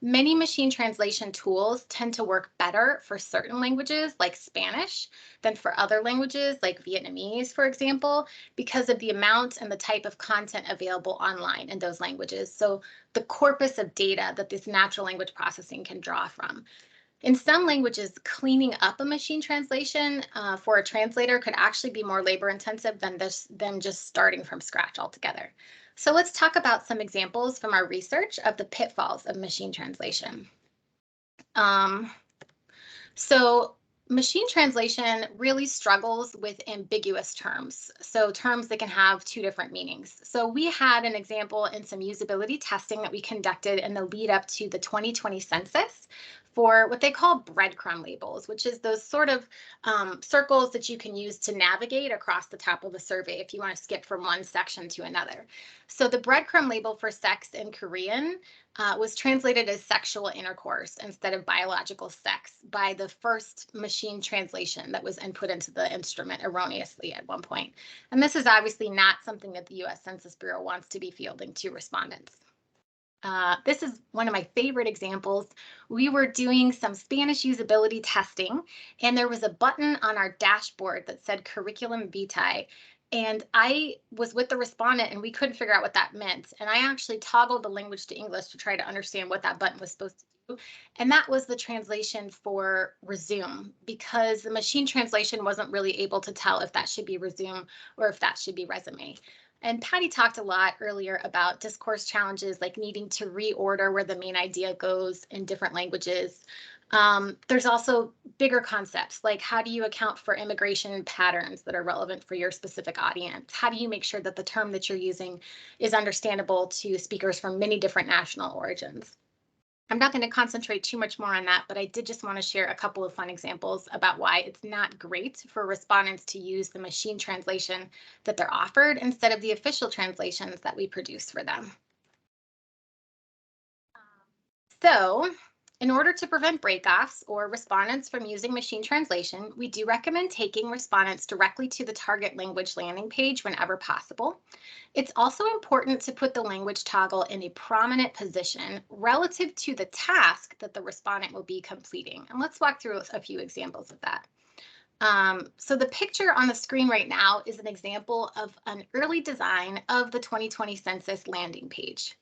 Many machine translation tools tend to work better for certain languages like Spanish than for other languages like Vietnamese, for example, because of the amount and the type of content available online in those languages. So the corpus of data that this natural language processing can draw from. In some languages, cleaning up a machine translation for a translator could actually be more labor intensive than just starting from scratch altogether. So let's talk about some examples from our research of the pitfalls of machine translation. So machine translation really struggles with ambiguous terms. So terms that can have 2 different meanings. So we had an example in some usability testing that we conducted in the lead up to the 2020 census for what they call breadcrumb labels, which is those sort of circles that you can use to navigate across the top of a survey if you want to skip from one section to another. So the breadcrumb label for sex in Korean was translated as sexual intercourse instead of biological sex by the first machine translation that was input into the instrument erroneously at one point. And this is obviously not something that the U.S. Census Bureau wants to be fielding to respondents. This is one of my favorite examples. We were doing some Spanish usability testing, and there was a button on our dashboard that said curriculum vitae. And I was with the respondent and we couldn't figure out what that meant. And I actually toggled the language to English to try to understand what that button was supposed to do. And that was the translation for resume, because the machine translation wasn't really able to tell if that should be resume or if that should be resume. And Patty talked a lot earlier about discourse challenges, like needing to reorder where the main idea goes in different languages. There's also bigger concepts, like how do you account for immigration patterns that are relevant for your specific audience? How do you make sure that the term that you're using is understandable to speakers from many different national origins? I'm not going to concentrate too much more on that, but I did just want to share a couple of fun examples about why it's not great for respondents to use the machine translation that they're offered instead of the official translations that we produce for them. So In order to prevent breakoffs or respondents from using machine translation, we do recommend taking respondents directly to the target language landing page whenever possible. It's also important to put the language toggle in a prominent position relative to the task that the respondent will be completing. And let's walk through a few examples of that. So the picture on the screen right now is an example of an early design of the 2020 census landing page.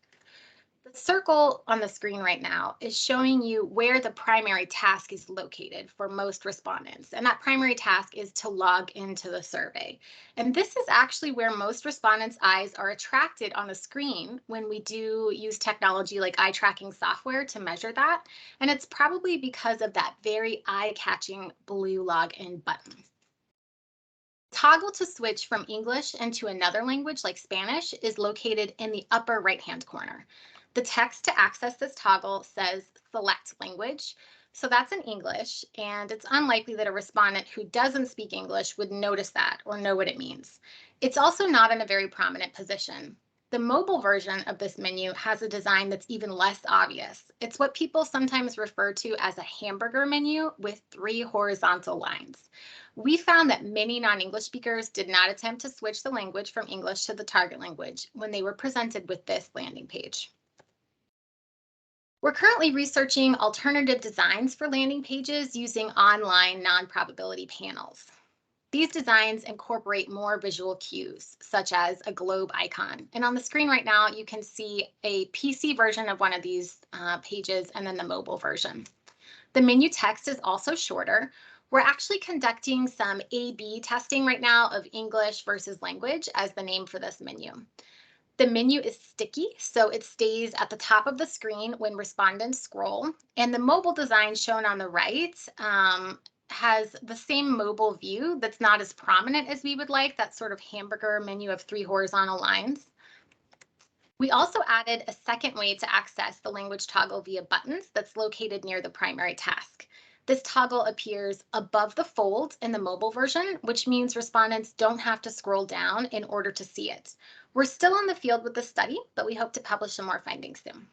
The circle on the screen right now is showing you where the primary task is located for most respondents. And that primary task is to log into the survey. And this is actually where most respondents' eyes are attracted on the screen when we do use technology like eye tracking software to measure that. And it's probably because of that very eye-catching blue login button. Toggle to switch from English into another language like Spanish is located in the upper right-hand corner. The text to access this toggle says select language. So that's in English, and it's unlikely that a respondent who doesn't speak English would notice that or know what it means. It's also not in a very prominent position. The mobile version of this menu has a design that's even less obvious. It's what people sometimes refer to as a hamburger menu with 3 horizontal lines. We found that many non-English speakers did not attempt to switch the language from English to the target language when they were presented with this landing page. We're currently researching alternative designs for landing pages using online non-probability panels. These designs incorporate more visual cues, such as a globe icon. And on the screen right now, you can see a PC version of one of these pages and then the mobile version. The menu text is also shorter. We're actually conducting some A/B testing right now of English versus language as the name for this menu. The menu is sticky, so it stays at the top of the screen when respondents scroll. And the mobile design shown on the right has the same mobile view that's not as prominent as we would like, that sort of hamburger menu of 3 horizontal lines. We also added a second way to access the language toggle via buttons that's located near the primary task. This toggle appears above the fold in the mobile version, which means respondents don't have to scroll down in order to see it. We're still in the field with the study, but we hope to publish some more findings soon.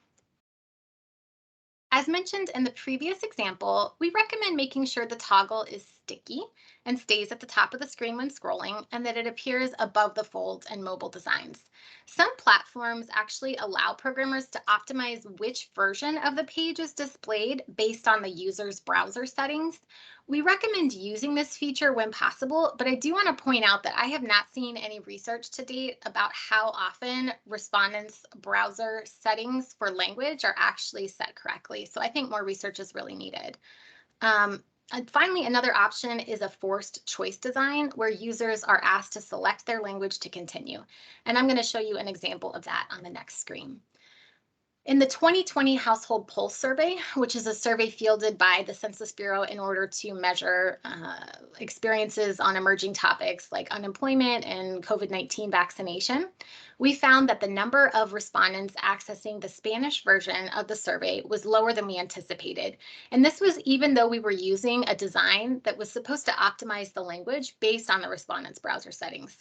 As mentioned in the previous example, we recommend making sure the toggle is sticky and stays at the top of the screen when scrolling, and that it appears above the folds in mobile designs. Some platforms actually allow programmers to optimize which version of the page is displayed based on the user's browser settings. We recommend using this feature when possible, but I do want to point out that I have not seen any research to date about how often respondents' browser settings for language are actually set correctly. So I think more research is really needed. And finally, another option is a forced choice design where users are asked to select their language to continue. And I'm going to show you an example of that on the next screen. In the 2020 Household Pulse Survey, which is a survey fielded by the Census Bureau in order to measure experiences on emerging topics like unemployment and COVID-19 vaccination, we found that the number of respondents accessing the Spanish version of the survey was lower than we anticipated. And this was even though we were using a design that was supposed to optimize the language based on the respondents' browser settings.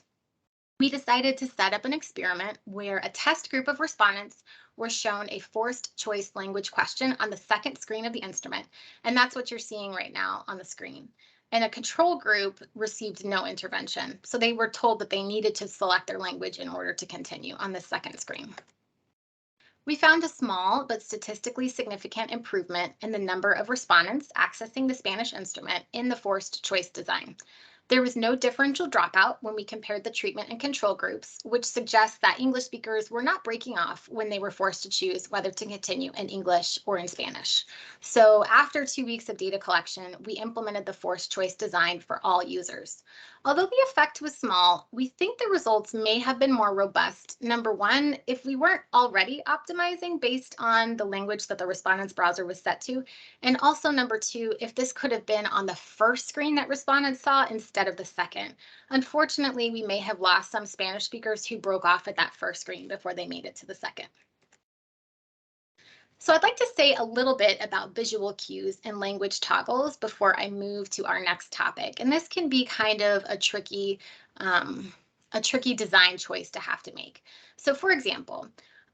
We decided to set up an experiment where a test group of respondents were shown a forced choice language question on the second screen of the instrument, and that's what you're seeing right now on the screen. And a control group received no intervention, so they were told that they needed to select their language in order to continue on the second screen. We found a small but statistically significant improvement in the number of respondents accessing the Spanish instrument in the forced choice design. There was no differential dropout when we compared the treatment and control groups, which suggests that English speakers were not breaking off when they were forced to choose whether to continue in English or in Spanish. So after 2 weeks of data collection, we implemented the forced choice design for all users. Although the effect was small, we think the results may have been more robust. Number one, if we weren't already optimizing based on the language that the respondent's browser was set to, and also number two, if this could have been on the first screen that respondents saw instead of the second. Unfortunately, we may have lost some Spanish speakers who broke off at that first screen before they made it to the second. So I'd like to say a little bit about visual cues and language toggles before I move to our next topic. And this can be kind of a tricky design choice to have to make. So for example,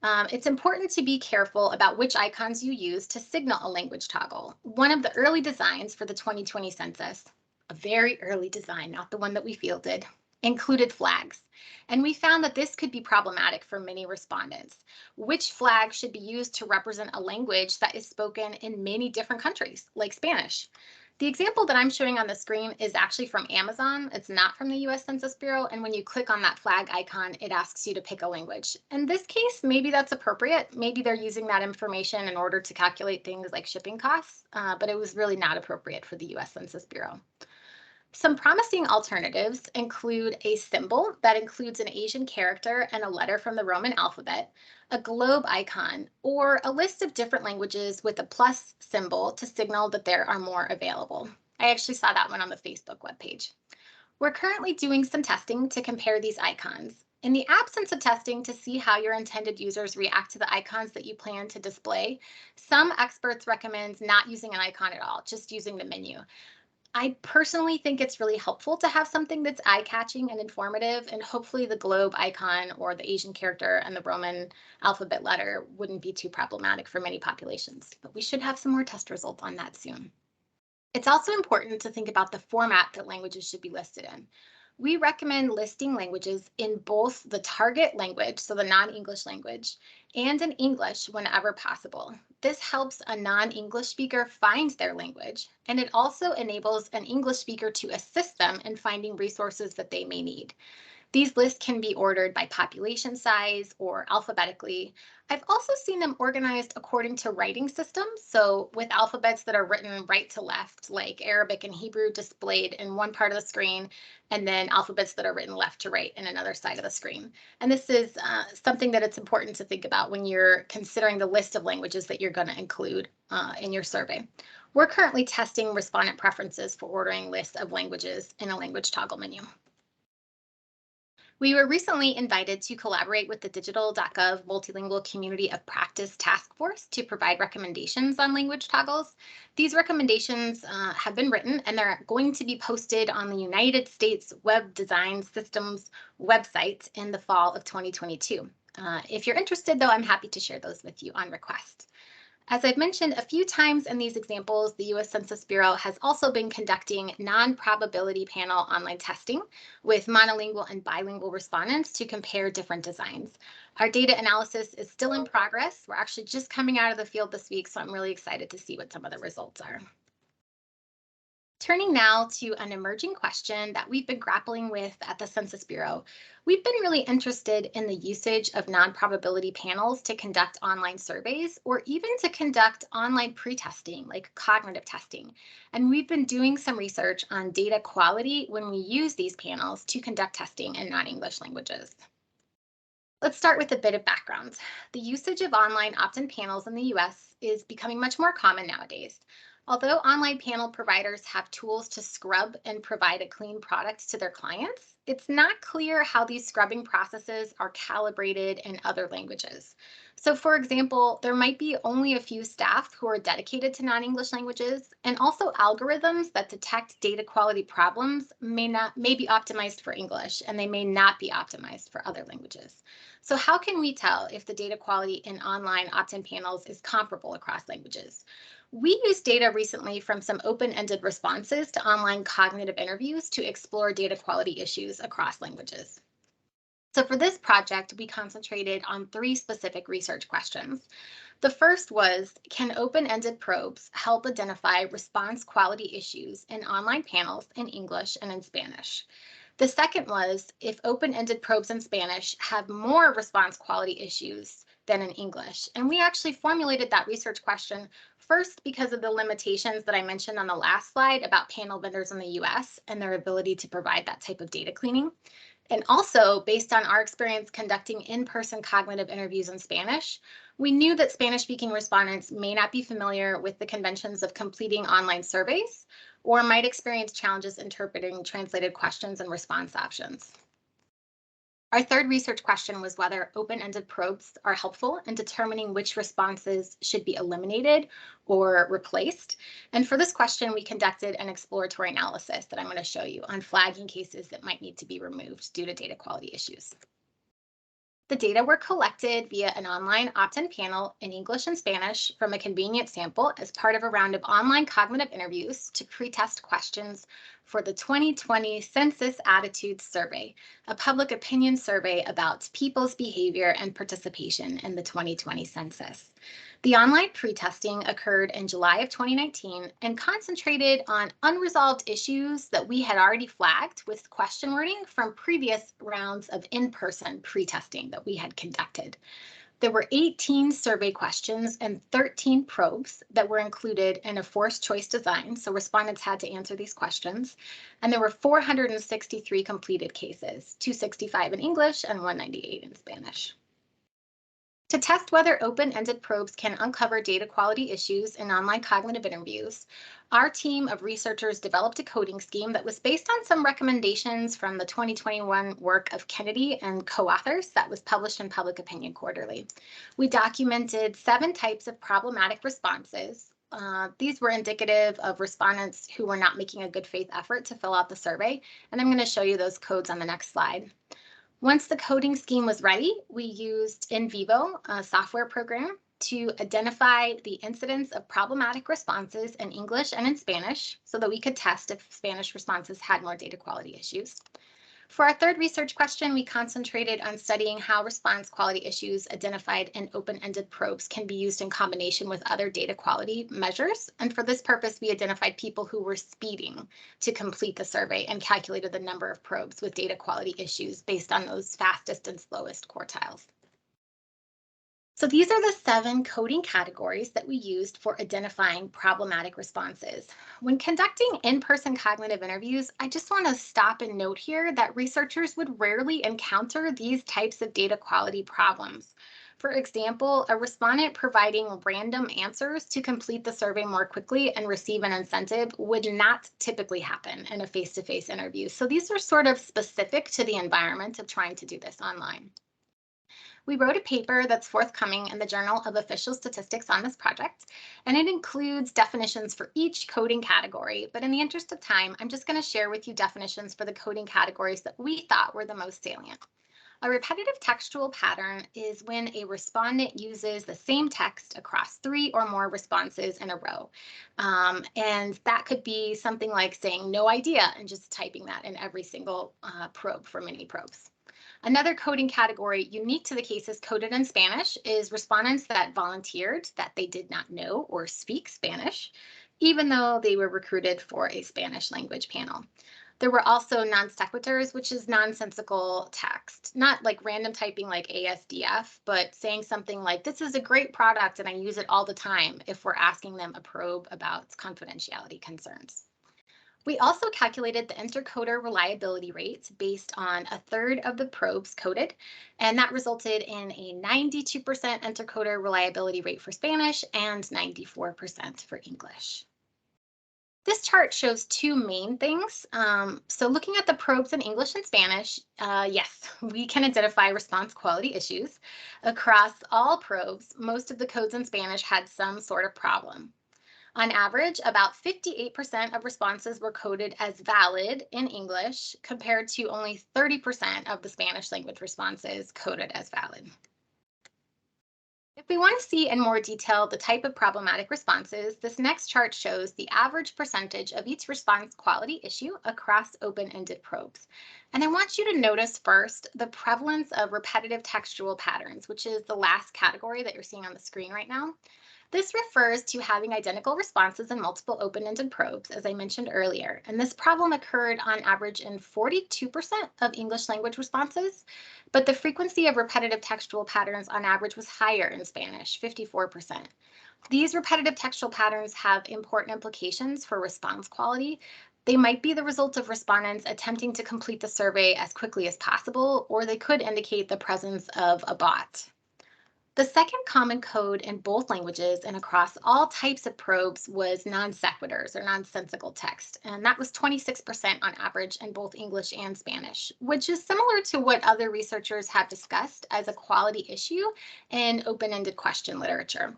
It's important to be careful about which icons you use to signal a language toggle. One of the early designs for the 2020 census, a very early design, not the one that we fielded, included flags. And we found that this could be problematic for many respondents. Which flag should be used to represent a language that is spoken in many different countries, like Spanish? The example that I'm showing on the screen is actually from Amazon. It's not from the US Census Bureau. And when you click on that flag icon, it asks you to pick a language. In this case, maybe that's appropriate. Maybe they're using that information in order to calculate things like shipping costs, but it was really not appropriate for the US Census Bureau. Some promising alternatives include a symbol that includes an Asian character and a letter from the Roman alphabet, a globe icon, or a list of different languages with a plus symbol to signal that there are more available. I actually saw that one on the Facebook webpage. We're currently doing some testing to compare these icons. In the absence of testing to see how your intended users react to the icons that you plan to display, some experts recommend not using an icon at all, just using the menu. I personally think it's really helpful to have something that's eye-catching and informative, and hopefully the globe icon or the Asian character and the Roman alphabet letter wouldn't be too problematic for many populations, but we should have some more test results on that soon. It's also important to think about the format that languages should be listed in. We recommend listing languages in both the target language, so the non-English language, and in English whenever possible. This helps a non-English speaker find their language, and it also enables an English speaker to assist them in finding resources that they may need. These lists can be ordered by population size or alphabetically. I've also seen them organized according to writing systems, so with alphabets that are written right to left, like Arabic and Hebrew displayed in one part of the screen, and then alphabets that are written left to right in another side of the screen. And this is something that it's important to think about when you're considering the list of languages that you're going to include in your survey. We're currently testing respondent preferences for ordering lists of languages in a language toggle menu. We were recently invited to collaborate with the digital.gov Multilingual Community of Practice Task Force to provide recommendations on language toggles. These recommendations have been written and they're going to be posted on the United States Web Design Systems website in the fall of 2022. If you're interested, though, I'm happy to share those with you on request. As I've mentioned a few times in these examples, the U.S. Census Bureau has also been conducting non-probability panel online testing with monolingual and bilingual respondents to compare different designs. Our data analysis is still in progress. We're actually just coming out of the field this week, so I'm really excited to see what some of the results are. Turning now to an emerging question that we've been grappling with at the Census Bureau, we've been really interested in the usage of non-probability panels to conduct online surveys or even to conduct online pretesting like cognitive testing. And we've been doing some research on data quality when we use these panels to conduct testing in non-English languages. Let's start with a bit of background. The usage of online opt-in panels in the US is becoming much more common nowadays. Although online panel providers have tools to scrub and provide a clean product to their clients, it's not clear how these scrubbing processes are calibrated in other languages. So for example, there might be only a few staff who are dedicated to non-English languages, and also algorithms that detect data quality problems may be optimized for English, and they may not be optimized for other languages. So how can we tell if the data quality in online opt-in panels is comparable across languages? We used data recently from some open-ended responses to online cognitive interviews to explore data quality issues across languages. So for this project, we concentrated on 3 specific research questions. The first was, can open-ended probes help identify response quality issues in online panels in English and in Spanish? The second was, if open-ended probes in Spanish have more response quality issues than in English. And we actually formulated that research question first because of the limitations that I mentioned on the last slide about panel vendors in the US and their ability to provide that type of data cleaning. And also based on our experience conducting in-person cognitive interviews in Spanish, we knew that Spanish-speaking respondents may not be familiar with the conventions of completing online surveys or might experience challenges interpreting translated questions and response options. Our third research question was whether open-ended probes are helpful in determining which responses should be eliminated or replaced. And for this question, we conducted an exploratory analysis that I'm going to show you on flagging cases that might need to be removed due to data quality issues. The data were collected via an online opt-in panel in English and Spanish from a convenient sample as part of a round of online cognitive interviews to pretest questions for the 2020 Census Attitudes Survey, a public opinion survey about people's behavior and participation in the 2020 census. The online pretesting occurred in July of 2019 and concentrated on unresolved issues that we had already flagged with question wording from previous rounds of in-person pretesting that we had conducted. There were 18 survey questions and 13 probes that were included in a forced choice design, so respondents had to answer these questions. And there were 463 completed cases, 265 in English and 198 in Spanish. To test whether open-ended probes can uncover data quality issues in online cognitive interviews, our team of researchers developed a coding scheme that was based on some recommendations from the 2021 work of Kennedy and co-authors that was published in Public Opinion Quarterly. We documented 7 types of problematic responses. These were indicative of respondents who were not making a good faith effort to fill out the survey, and I'm going to show you those codes on the next slide. Once the coding scheme was ready, we used In Vivo, a software program, to identify the incidence of problematic responses in English and in Spanish so that we could test if Spanish responses had more data quality issues. For our third research question, we concentrated on studying how response quality issues identified in open-ended probes can be used in combination with other data quality measures. And for this purpose, we identified people who were speeding to complete the survey and calculated the number of probes with data quality issues based on those fastest and slowest quartiles. So these are the 7 coding categories that we used for identifying problematic responses. When conducting in-person cognitive interviews, I just want to stop and note here that researchers would rarely encounter these types of data quality problems. For example, a respondent providing random answers to complete the survey more quickly and receive an incentive would not typically happen in a face-to-face interview. So these are sort of specific to the environment of trying to do this online. We wrote a paper that's forthcoming in the Journal of Official Statistics on this project, and it includes definitions for each coding category. But in the interest of time, I'm just going to share with you definitions for the coding categories that we thought were the most salient. A repetitive textual pattern is when a respondent uses the same text across 3 or more responses in a row. And that could be something like saying no idea and just typing that in every single probe for mini probes. Another coding category unique to the cases coded in Spanish is respondents that volunteered that they did not know or speak Spanish, even though they were recruited for a Spanish language panel. There were also non sequiturs, which is nonsensical text, not like random typing like ASDF, but saying something like, this is a great product and I use it all the time if we're asking them a probe about confidentiality concerns. We also calculated the intercoder reliability rates based on 1/3 of the probes coded, and that resulted in a 92% intercoder reliability rate for Spanish and 94% for English. This chart shows 2 main things. So looking at the probes in English and Spanish, yes, we can identify response quality issues. Across all probes, most of the codes in Spanish had some sort of problem. On average, about 58% of responses were coded as valid in English, compared to only 30% of the Spanish language responses coded as valid. If we want to see in more detail the type of problematic responses, this next chart shows the average percentage of each response quality issue across open-ended probes. And I want you to notice first the prevalence of repetitive textual patterns, which is the last category that you're seeing on the screen right now. This refers to having identical responses in multiple open-ended probes, as I mentioned earlier, and this problem occurred on average in 42% of English language responses, but the frequency of repetitive textual patterns on average was higher in Spanish, 54%. These repetitive textual patterns have important implications for response quality. They might be the result of respondents attempting to complete the survey as quickly as possible, or they could indicate the presence of a bot. The second common code in both languages and across all types of probes was non sequiturs or nonsensical text, and that was 26% on average in both English and Spanish, which is similar to what other researchers have discussed as a quality issue in open-ended question literature.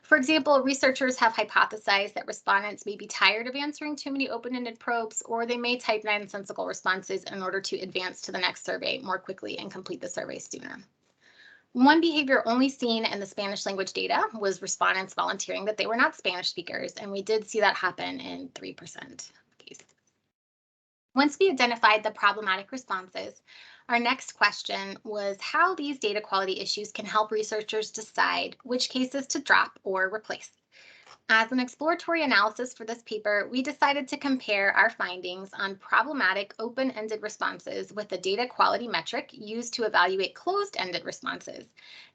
For example, researchers have hypothesized that respondents may be tired of answering too many open-ended probes, or they may type nonsensical responses in order to advance to the next survey more quickly and complete the survey sooner. One behavior only seen in the Spanish language data was respondents volunteering that they were not Spanish speakers, and we did see that happen in 3% of cases. Once we identified the problematic responses, our next question was how these data quality issues can help researchers decide which cases to drop or replace. As an exploratory analysis for this paper, we decided to compare our findings on problematic open-ended responses with a data quality metric used to evaluate closed-ended responses.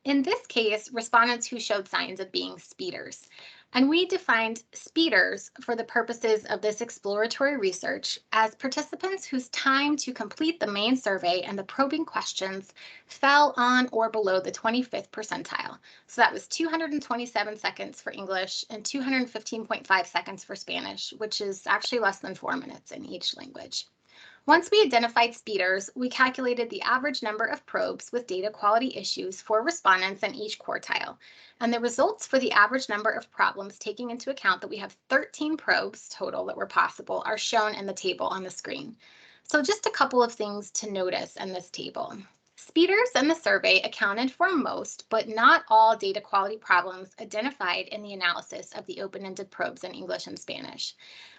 In this case, respondents who showed signs of being speeders. And we defined speeders for the purposes of this exploratory research as participants whose time to complete the main survey and the probing questions fell on or below the 25th percentile. So that was 227 seconds for English and 215.5 seconds for Spanish, which is actually less than 4 minutes in each language. Once we identified speeders, we calculated the average number of probes with data quality issues for respondents in each quartile. And the results for the average number of problems, taking into account that we have 13 probes total that were possible, are shown in the table on the screen. So just a couple of things to notice in this table. Speeders in the survey accounted for most, but not all data quality problems identified in the analysis of the open-ended probes in English and Spanish.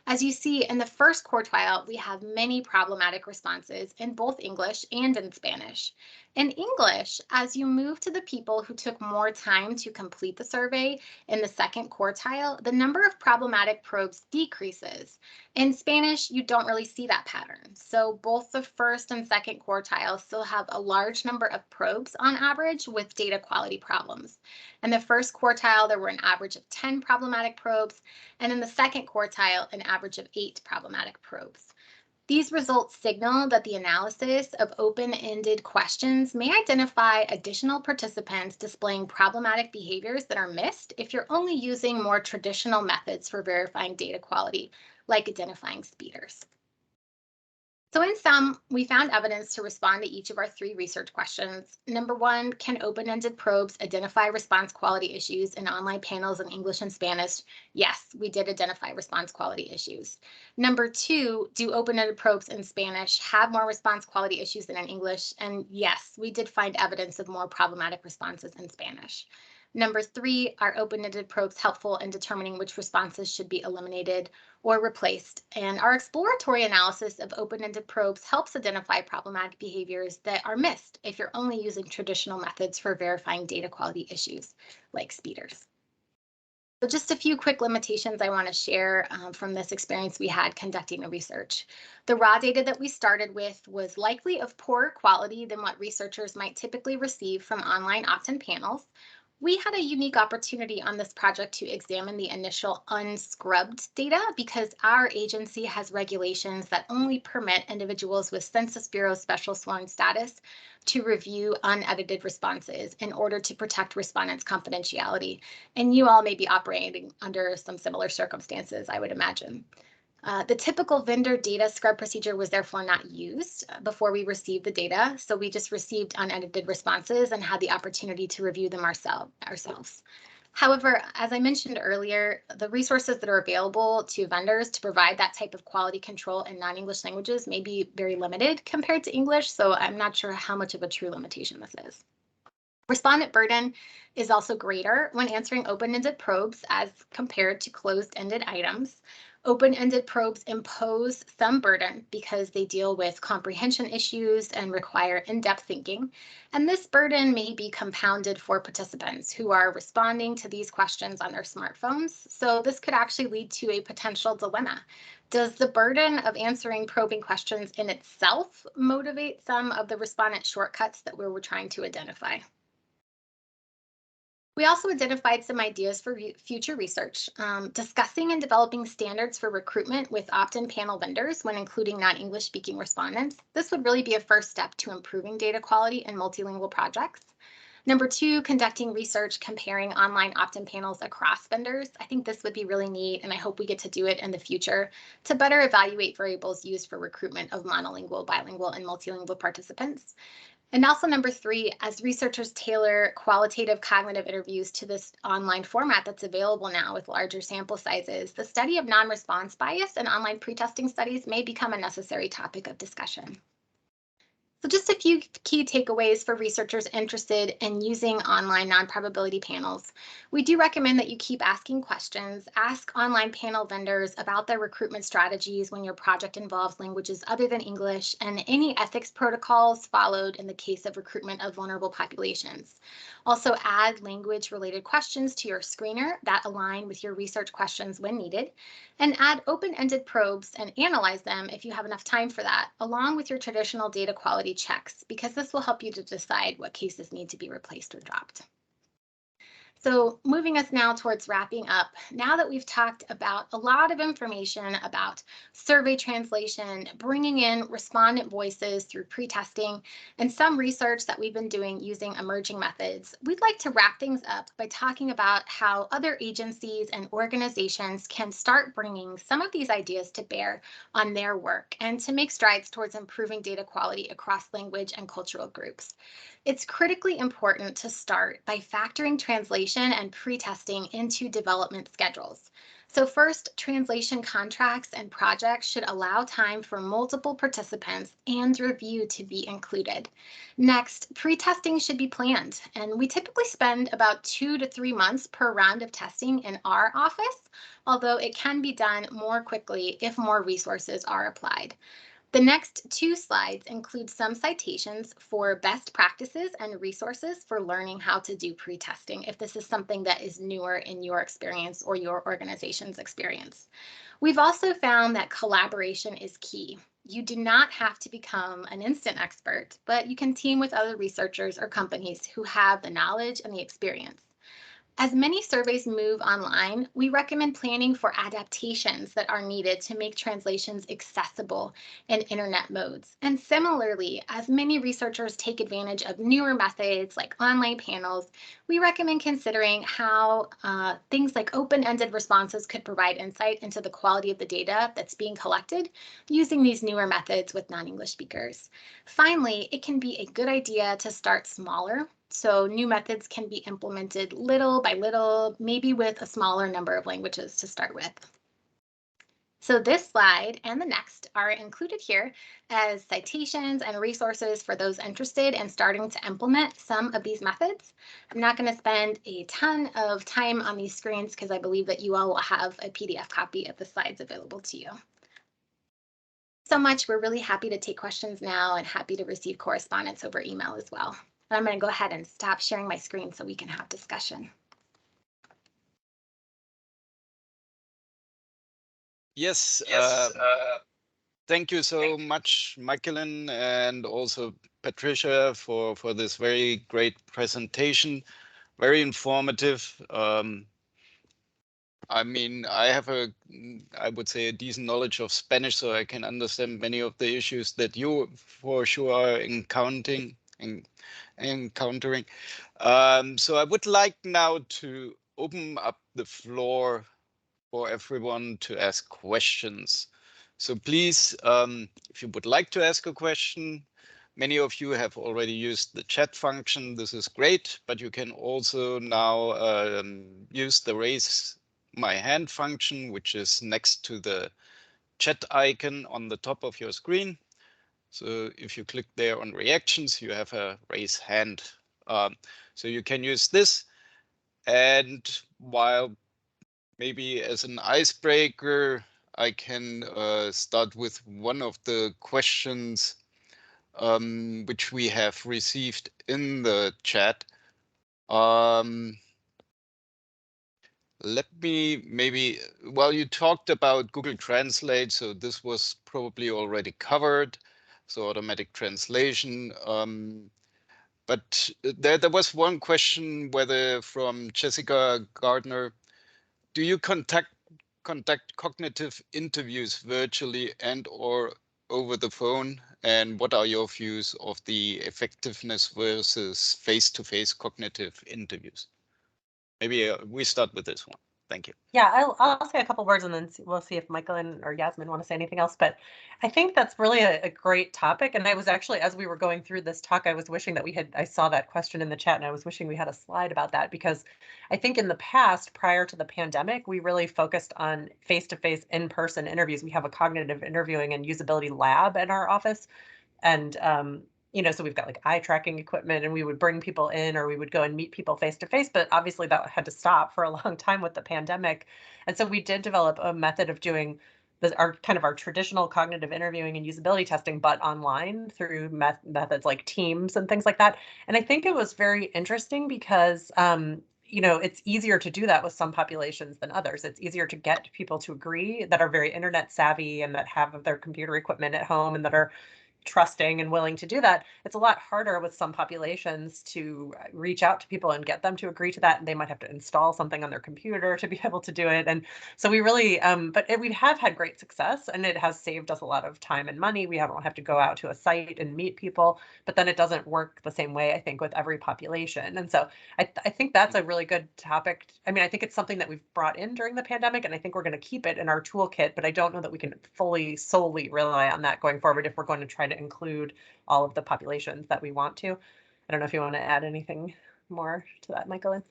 As you see in the first quartile, we have many problematic responses in both English and in Spanish. In English, as you move to the people who took more time to complete the survey in the second quartile, the number of problematic probes decreases. In Spanish, you don't really see that pattern. So both the first and second quartiles still have a large number of probes on average with data quality problems. In the first quartile, there were an average of 10 problematic probes, and in the second quartile, an average of 8 problematic probes. These results signal that the analysis of open-ended questions may identify additional participants displaying problematic behaviors that are missed if you're only using more traditional methods for verifying data quality, like identifying speeders. So in sum, we found evidence to respond to each of our 3 research questions. Number 1, can open-ended probes identify response quality issues in online panels in English and Spanish? Yes, we did identify response quality issues. Number 2, do open-ended probes in Spanish have more response quality issues than in English? And yes, we did find evidence of more problematic responses in Spanish. Number 3, are open-ended probes helpful in determining which responses should be eliminated or replaced? And our exploratory analysis of open-ended probes helps identify problematic behaviors that are missed if you're only using traditional methods for verifying data quality issues, like speeders. So just a few quick limitations I want to share from this experience we had conducting the research. The raw data that we started with was likely of poorer quality than what researchers might typically receive from online opt-in panels. We had a unique opportunity on this project to examine the initial unscrubbed data because our agency has regulations that only permit individuals with Census Bureau special sworn status to review unedited responses in order to protect respondents' confidentiality. And you all may be operating under some similar circumstances, I would imagine. The typical vendor data scrub procedure was therefore not used before we received the data, so we just received unedited responses and had the opportunity to review them ourselves. However, as I mentioned earlier, the resources that are available to vendors to provide that type of quality control in non-English languages may be very limited compared to English, so I'm not sure how much of a true limitation this is. Respondent burden is also greater when answering open-ended probes as compared to closed-ended items. Open-ended probes impose some burden because they deal with comprehension issues and require in-depth thinking. And this burden may be compounded for participants who are responding to these questions on their smartphones. So this could actually lead to a potential dilemma. Does the burden of answering probing questions in itself motivate some of the respondent shortcuts that we were trying to identify? We also identified some ideas for future research, discussing and developing standards for recruitment with opt-in panel vendors when including non-English speaking respondents. This would really be a first step to improving data quality in multilingual projects. Number 2, conducting research comparing online opt-in panels across vendors. I think this would be really neat, and I hope we get to do it in the future to better evaluate variables used for recruitment of monolingual, bilingual, and multilingual participants. And also number 3, as researchers tailor qualitative cognitive interviews to this online format that's available now with larger sample sizes, the study of non-response bias and online pretesting studies may become a necessary topic of discussion. So just a few key takeaways for researchers interested in using online non-probability panels. We do recommend that you keep asking questions, ask online panel vendors about their recruitment strategies when your project involves languages other than English, and any ethics protocols followed in the case of recruitment of vulnerable populations. Also add language-related questions to your screener that align with your research questions when needed, and add open-ended probes and analyze them if you have enough time for that, along with your traditional data quality checks, because this will help you to decide what cases need to be replaced or dropped. So moving us now towards wrapping up, now that we've talked about a lot of information about survey translation, bringing in respondent voices through pretesting, and some research that we've been doing using emerging methods, we'd like to wrap things up by talking about how other agencies and organizations can start bringing some of these ideas to bear on their work and to make strides towards improving data quality across language and cultural groups. It's critically important to start by factoring translation and pretesting into development schedules. So first, translation contracts and projects should allow time for multiple participants and review to be included. Next, pretesting should be planned, and we typically spend about 2 to 3 months per round of testing in our office, although it can be done more quickly if more resources are applied. The next 2 slides include some citations for best practices and resources for learning how to do pretesting, if this is something that is newer in your experience or your organization's experience. We've also found that collaboration is key. You do not have to become an instant expert, but you can team with other researchers or companies who have the knowledge and the experience. As many surveys move online, we recommend planning for adaptations that are needed to make translations accessible in internet modes. And similarly, as many researchers take advantage of newer methods like online panels, we recommend considering how things like open-ended responses could provide insight into the quality of the data that's being collected using these newer methods with non-English speakers. Finally, it can be a good idea to start smaller. So new methods can be implemented little by little, maybe with a smaller number of languages to start with. So this slide and the next are included here as citations and resources for those interested in starting to implement some of these methods. I'm not going to spend a ton of time on these screens because I believe that you all will have a PDF copy of the slides available to you. So much. We're really happy to take questions now and happy to receive correspondence over email as well. I'm going to go ahead and stop sharing my screen so we can have discussion. Yes, thank you so much, Mikelyn, and also Patricia for this very great presentation, very informative. I mean, I have I would say, a decent knowledge of Spanish, so I can understand many of the issues that you for sure are encountering. So I would like now to open up the floor for everyone to ask questions. So please, if you would like to ask a question, many of you have already used the chat function. This is great, but you can also now use the raise my hand function, which is next to the chat icon on the top of your screen. So if you click there on reactions, you have a raise hand. So you can use this. And while maybe as an icebreaker, I can start with one of the questions which we have received in the chat. Let me maybe, well, you talked about Google Translate, so this was probably already covered. So automatic translation. But there was one question whether from Jessica Gardner, do you conduct cognitive interviews virtually and or over the phone? And what are your views of the effectiveness versus face-to-face cognitive interviews? Maybe we start with this one. Thank you. Yeah, I'll say a couple words and then we'll see if Mikelyn or Yazmín want to say anything else. But I think that's really a great topic. And I was actually, as we were going through this talk, I was wishing that I saw that question in the chat and I was wishing we had a slide about that, because I think in the past, prior to the pandemic, we really focused on face-to-face in-person interviews. We have a cognitive interviewing and usability lab in our office. And so we've got like eye tracking equipment, and we would bring people in, or we would go and meet people face to face, but obviously that had to stop for a long time with the pandemic. And so we did develop a method of doing our traditional cognitive interviewing and usability testing, but online through methods like Teams and things like that. And I think it was very interesting because it's easier to do that with some populations than others. It's easier to get people to agree that are very internet savvy and that have their computer equipment at home and that are trusting and willing to do that. It's a lot harder with some populations to reach out to people and get them to agree to that. And they might have to install something on their computer to be able to do it. And so we really, we have had great success, and it has saved us a lot of time and money. We don't have to go out to a site and meet people, but then it doesn't work the same way, I think, with every population. And so I think that's a really good topic. I mean, I think it's something that we've brought in during the pandemic, and I think we're going to keep it in our toolkit, but I don't know that we can solely rely on that going forward if we're going to try to include all of the populations that we want to. I don't know if you want to add anything more to that, Mikelyn.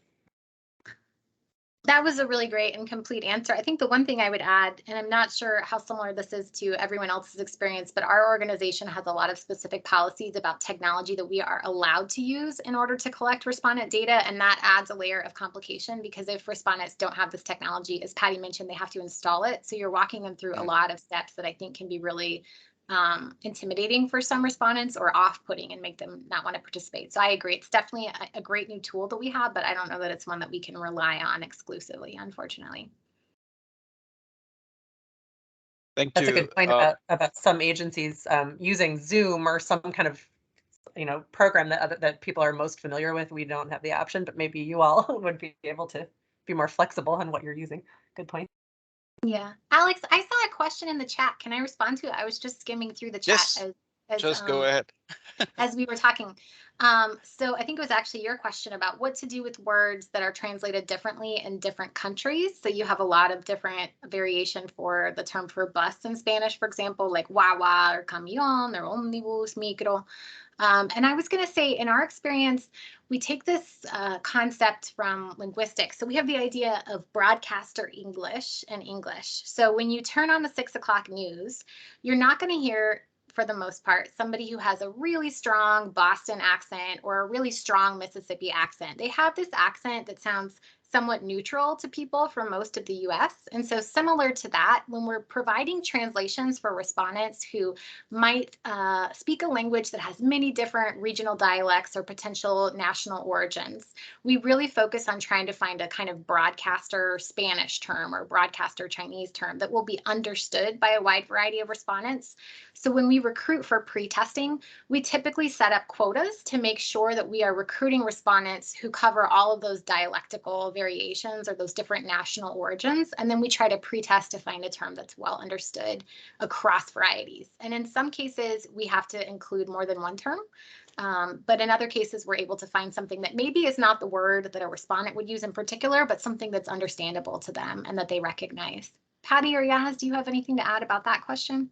That was a really great and complete answer. I think the one thing I would add, and I'm not sure how similar this is to everyone else's experience, but our organization has a lot of specific policies about technology that we are allowed to use in order to collect respondent data. And that adds a layer of complication, because if respondents don't have this technology, as Patty mentioned, they have to install it. So you're walking them through a lot of steps that I think can be really intimidating for some respondents or off-putting and make them not want to participate. So I agree. It's definitely a great new tool that we have, but I don't know that it's one that we can rely on exclusively, unfortunately. Thank That's you. That's a good point about some agencies using Zoom or some kind of program that people are most familiar with. We don't have the option, but maybe you all would be able to be more flexible on what you're using. Good point. Yeah. Alex, I saw a question in the chat. Can I respond to it? I was just skimming through the chat. Yes, just go ahead. As we were talking. So I think it was actually your question about what to do with words that are translated differently in different countries. So you have a lot of different variation for the term for bus in Spanish, for example, like guagua or camión or omnibus, micro. And I was going to say, in our experience, we take this concept from linguistics. So we have the idea of broadcaster English and English. So when you turn on the 6 o'clock news, you're not going to hear, for the most part, somebody who has a really strong Boston accent or a really strong Mississippi accent. They have this accent that sounds somewhat neutral to people from most of the US. And so similar to that, when we're providing translations for respondents who might speak a language that has many different regional dialects or potential national origins, we really focus on trying to find a kind of broadcaster Spanish term or broadcaster Chinese term that will be understood by a wide variety of respondents. So when we recruit for pre-testing, we typically set up quotas to make sure that we are recruiting respondents who cover all of those dialectical variations or those different national origins. And then we try to pre-test to find a term that's well understood across varieties. And in some cases, we have to include more than one term. But in other cases, we're able to find something that maybe is not the word that a respondent would use in particular, but something that's understandable to them and that they recognize. Patty or Yaz, do you have anything to add about that question?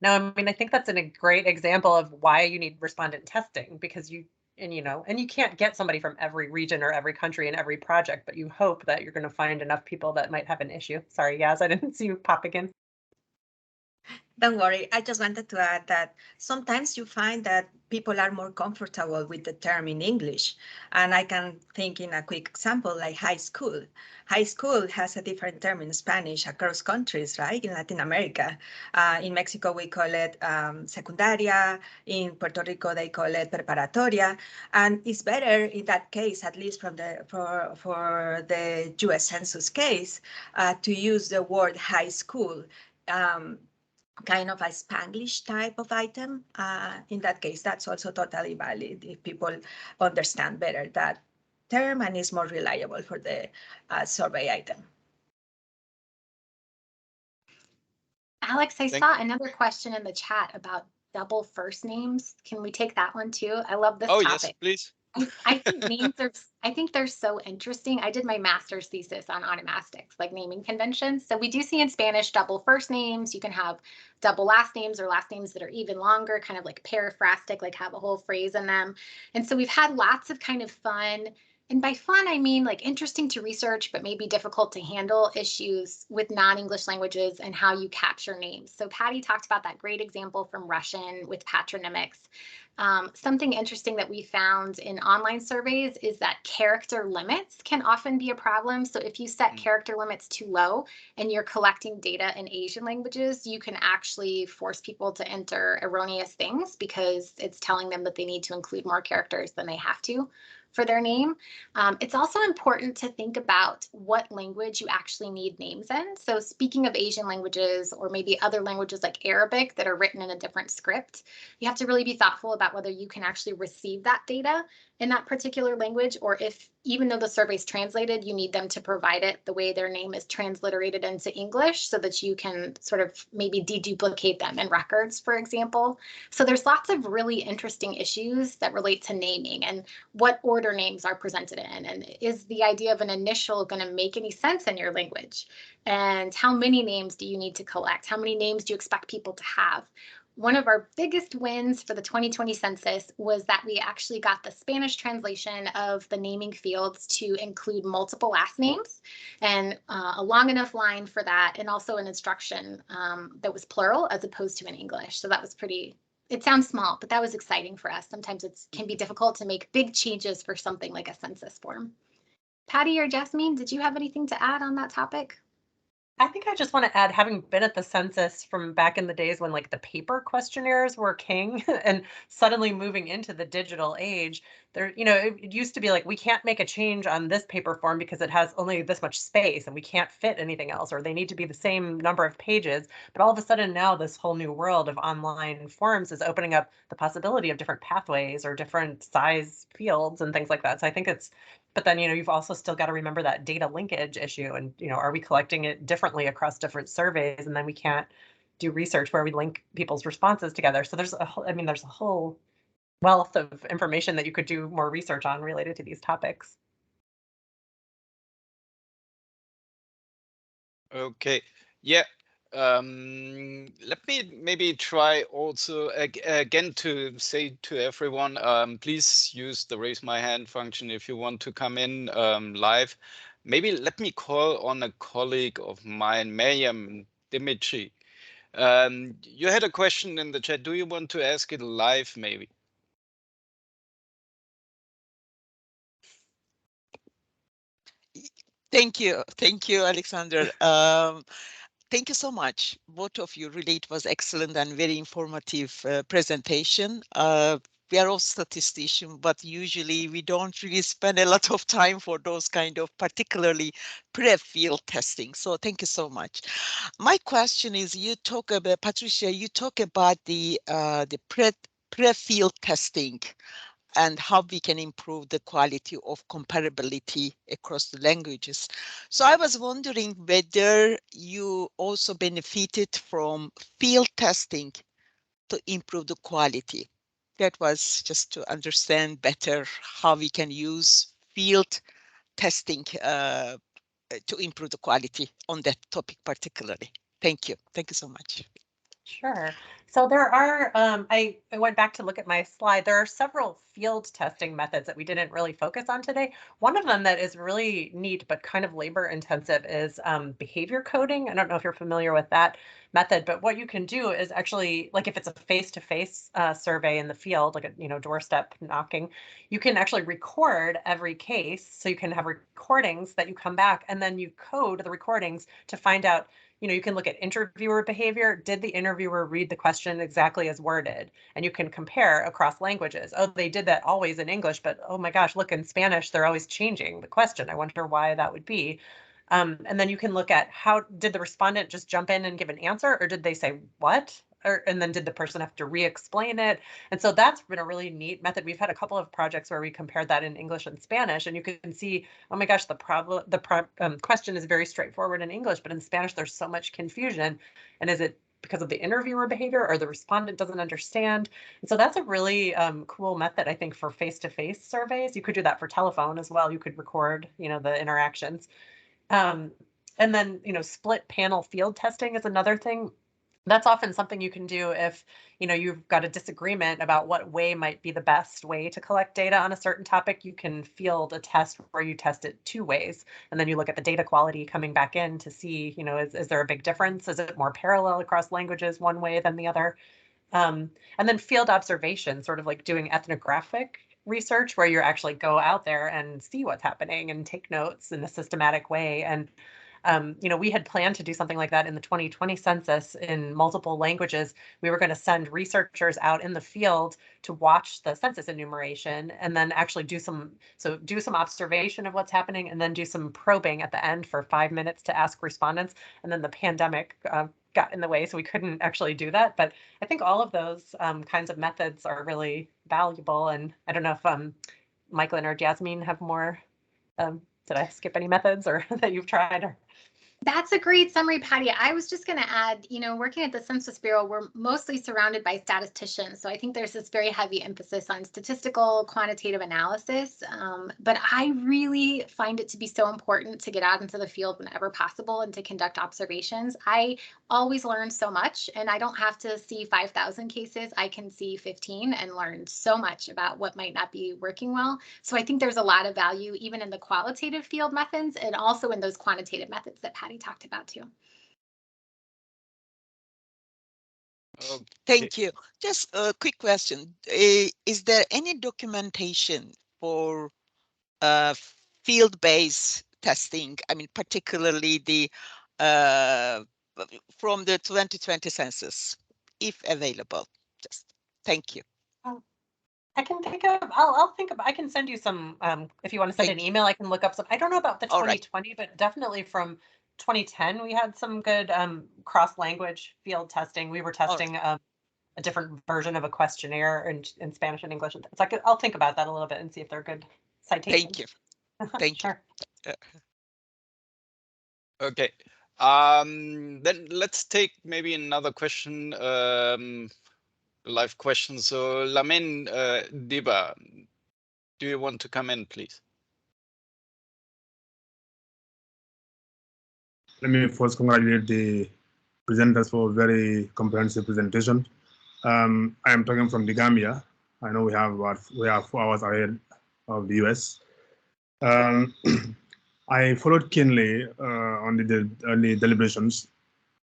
No, I mean, I think that's a great example of why you need respondent testing, because you can't get somebody from every region or every country in every project, but you hope that you're going to find enough people that might have an issue. Sorry, Yaz, I didn't see you pop again. Don't worry, I just wanted to add that sometimes you find that people are more comfortable with the term in English. And I can think in a quick example like high school. High school has a different term in Spanish across countries, right? In Latin America. In Mexico, we call it secundaria. In Puerto Rico, they call it preparatoria. And it's better in that case, at least for the US Census case, to use the word high school. Kind of a Spanglish type of item. In that case, that's also totally valid if people understand better that term and is more reliable for the survey item. Alex, I saw another question in the chat about double first names. Can we take that one too? I love this topic. Yes, please. I think they're so interesting. I did my master's thesis on onomastics, like naming conventions. So we do see in Spanish double first names. You can have double last names or last names that are even longer, kind of like paraphrastic, like have a whole phrase in them. And so we've had lots of kind of fun And by fun, I mean like interesting to research, but maybe difficult to handle issues with non-English languages and how you capture names. So Patty talked about that great example from Russian with patronymics. Something interesting that we found in online surveys is that character limits can often be a problem. So if you set character limits too low and you're collecting data in Asian languages, you can actually force people to enter erroneous things because it's telling them that they need to include more characters than they have to for their name. It's also important to think about what language you actually need names in. So speaking of Asian languages or maybe other languages like Arabic that are written in a different script, you have to really be thoughtful about whether you can actually receive that data in that particular language, or if even though the survey is translated, you need them to provide it the way their name is transliterated into English so that you can sort of maybe deduplicate them in records, for example. So there's lots of really interesting issues that relate to naming and what order names are presented in, and is the idea of an initial going to make any sense in your language, and how many names do you need to collect, how many names do you expect people to have. One of our biggest wins for the 2020 census was that we actually got the Spanish translation of the naming fields to include multiple last names, and a long enough line for that, and also an instruction that was plural as opposed to in English. So that was pretty, it sounds small, but that was exciting for us. Sometimes it can be difficult to make big changes for something like a census form. Patty or Yazmín, did you have anything to add on that topic? I think I just want to add, having been at the census from back in the days when like the paper questionnaires were king and suddenly moving into the digital age, there, it used to be like, we can't make a change on this paper form because it has only this much space and we can't fit anything else, or they need to be the same number of pages. But all of a sudden now this whole new world of online forms is opening up the possibility of different pathways or different size fields and things like that. So I think it's, but then, you've also still got to remember that data linkage issue, and, are we collecting it differently across different surveys? And then we can't do research where we link people's responses together. So there's a whole wealth of information that you could do more research on related to these topics. Okay. Yeah. Let me maybe try also again to say to everyone, please use the raise my hand function if you want to come in live. Maybe let me call on a colleague of mine, Mayam Dimitri. You had a question in the chat. Do you want to ask it live, maybe? Thank you, Alexander. Thank you so much. Both of you, really, it was excellent and very informative presentation. We are all statisticians, but usually we don't really spend a lot of time for those kind of particularly pre-field testing. So thank you so much. My question is, you talk about, Patricia, you talk about the pre-field testing and how we can improve the quality of comparability across the languages. So I was wondering whether you also benefited from field testing to improve the quality. That was just to understand better how we can use field testing to improve the quality on that topic particularly. Thank you. Thank you so much. Sure. So there are, I went back to look at my slide. There are several field testing methods that we didn't really focus on today. One of them that is really neat, but kind of labor intensive is behavior coding. I don't know if you're familiar with that method, but what you can do is actually, like if it's a face-to-face survey in the field, like a doorstep knocking, you can actually record every case. So you can have recordings that you come back and then you code the recordings to find out, you can look at interviewer behavior. Did the interviewer read the question exactly as worded? And you can compare across languages. Oh, they did that always in English, but oh my gosh, look, in Spanish, they're always changing the question. I wonder why that would be. And then you can look at how did the respondent just jump in and give an answer, or did they say what? And then did the person have to re-explain it? And so that's been a really neat method. We've had a couple of projects where we compared that in English and Spanish, and you can see, oh my gosh, the question is very straightforward in English, but in Spanish there's so much confusion. And is it because of the interviewer behavior or the respondent doesn't understand? And so that's a really cool method, I think, for face-to-face surveys. You could do that for telephone as well. You could record, the interactions. And then, split panel field testing is another thing. That's often something you can do if, you've got a disagreement about what way might be the best way to collect data on a certain topic. You can field a test where you test it 2 ways, and then you look at the data quality coming back in to see, is there a big difference? Is it more parallel across languages one way than the other? And then field observation, sort of like doing ethnographic research, where you actually go out there and see what's happening and take notes in a systematic way. And we had planned to do something like that in the 2020 census in multiple languages. We were going to send researchers out in the field to watch the census enumeration and then actually do some observation of what's happening and then do some probing at the end for 5 minutes to ask respondents. And then the pandemic got in the way, so we couldn't actually do that. But I think all of those kinds of methods are really valuable. And I don't know if Mikelyn or Yazmín have more. Did I skip any methods or that you've tried? Or? That's a great summary, Patty. I was just going to add, working at the Census Bureau, we're mostly surrounded by statisticians. So I think there's this very heavy emphasis on statistical, quantitative analysis. But I really find it to be so important to get out into the field whenever possible and to conduct observations. I always learn so much, and I don't have to see 5,000 cases. I can see 15 and learn so much about what might not be working well. So I think there's a lot of value even in the qualitative field methods and also in those quantitative methods that Patty talked about too. Okay. Thank you. Just a quick question. Is there any documentation for field-based testing? I mean, particularly the from the 2020 census, if available? Just thank you. I can think of, I'll think of, I can send you some, if you want to send an email, I can look up some, I don't know about the 2020, but definitely from 2010, we had some good cross-language field testing. We were testing a different version of a questionnaire in Spanish and English. It's like, I'll think about that a little bit and see if they're good citations. Thank you. Thank you. Okay. Then let's take maybe another question, live question. So Lamin Diba, do you want to come in, please? Let me first congratulate the presenters for a very comprehensive presentation. I am talking from the Gambia. I know we are 4 hours ahead of the US. I followed keenly on the deliberations.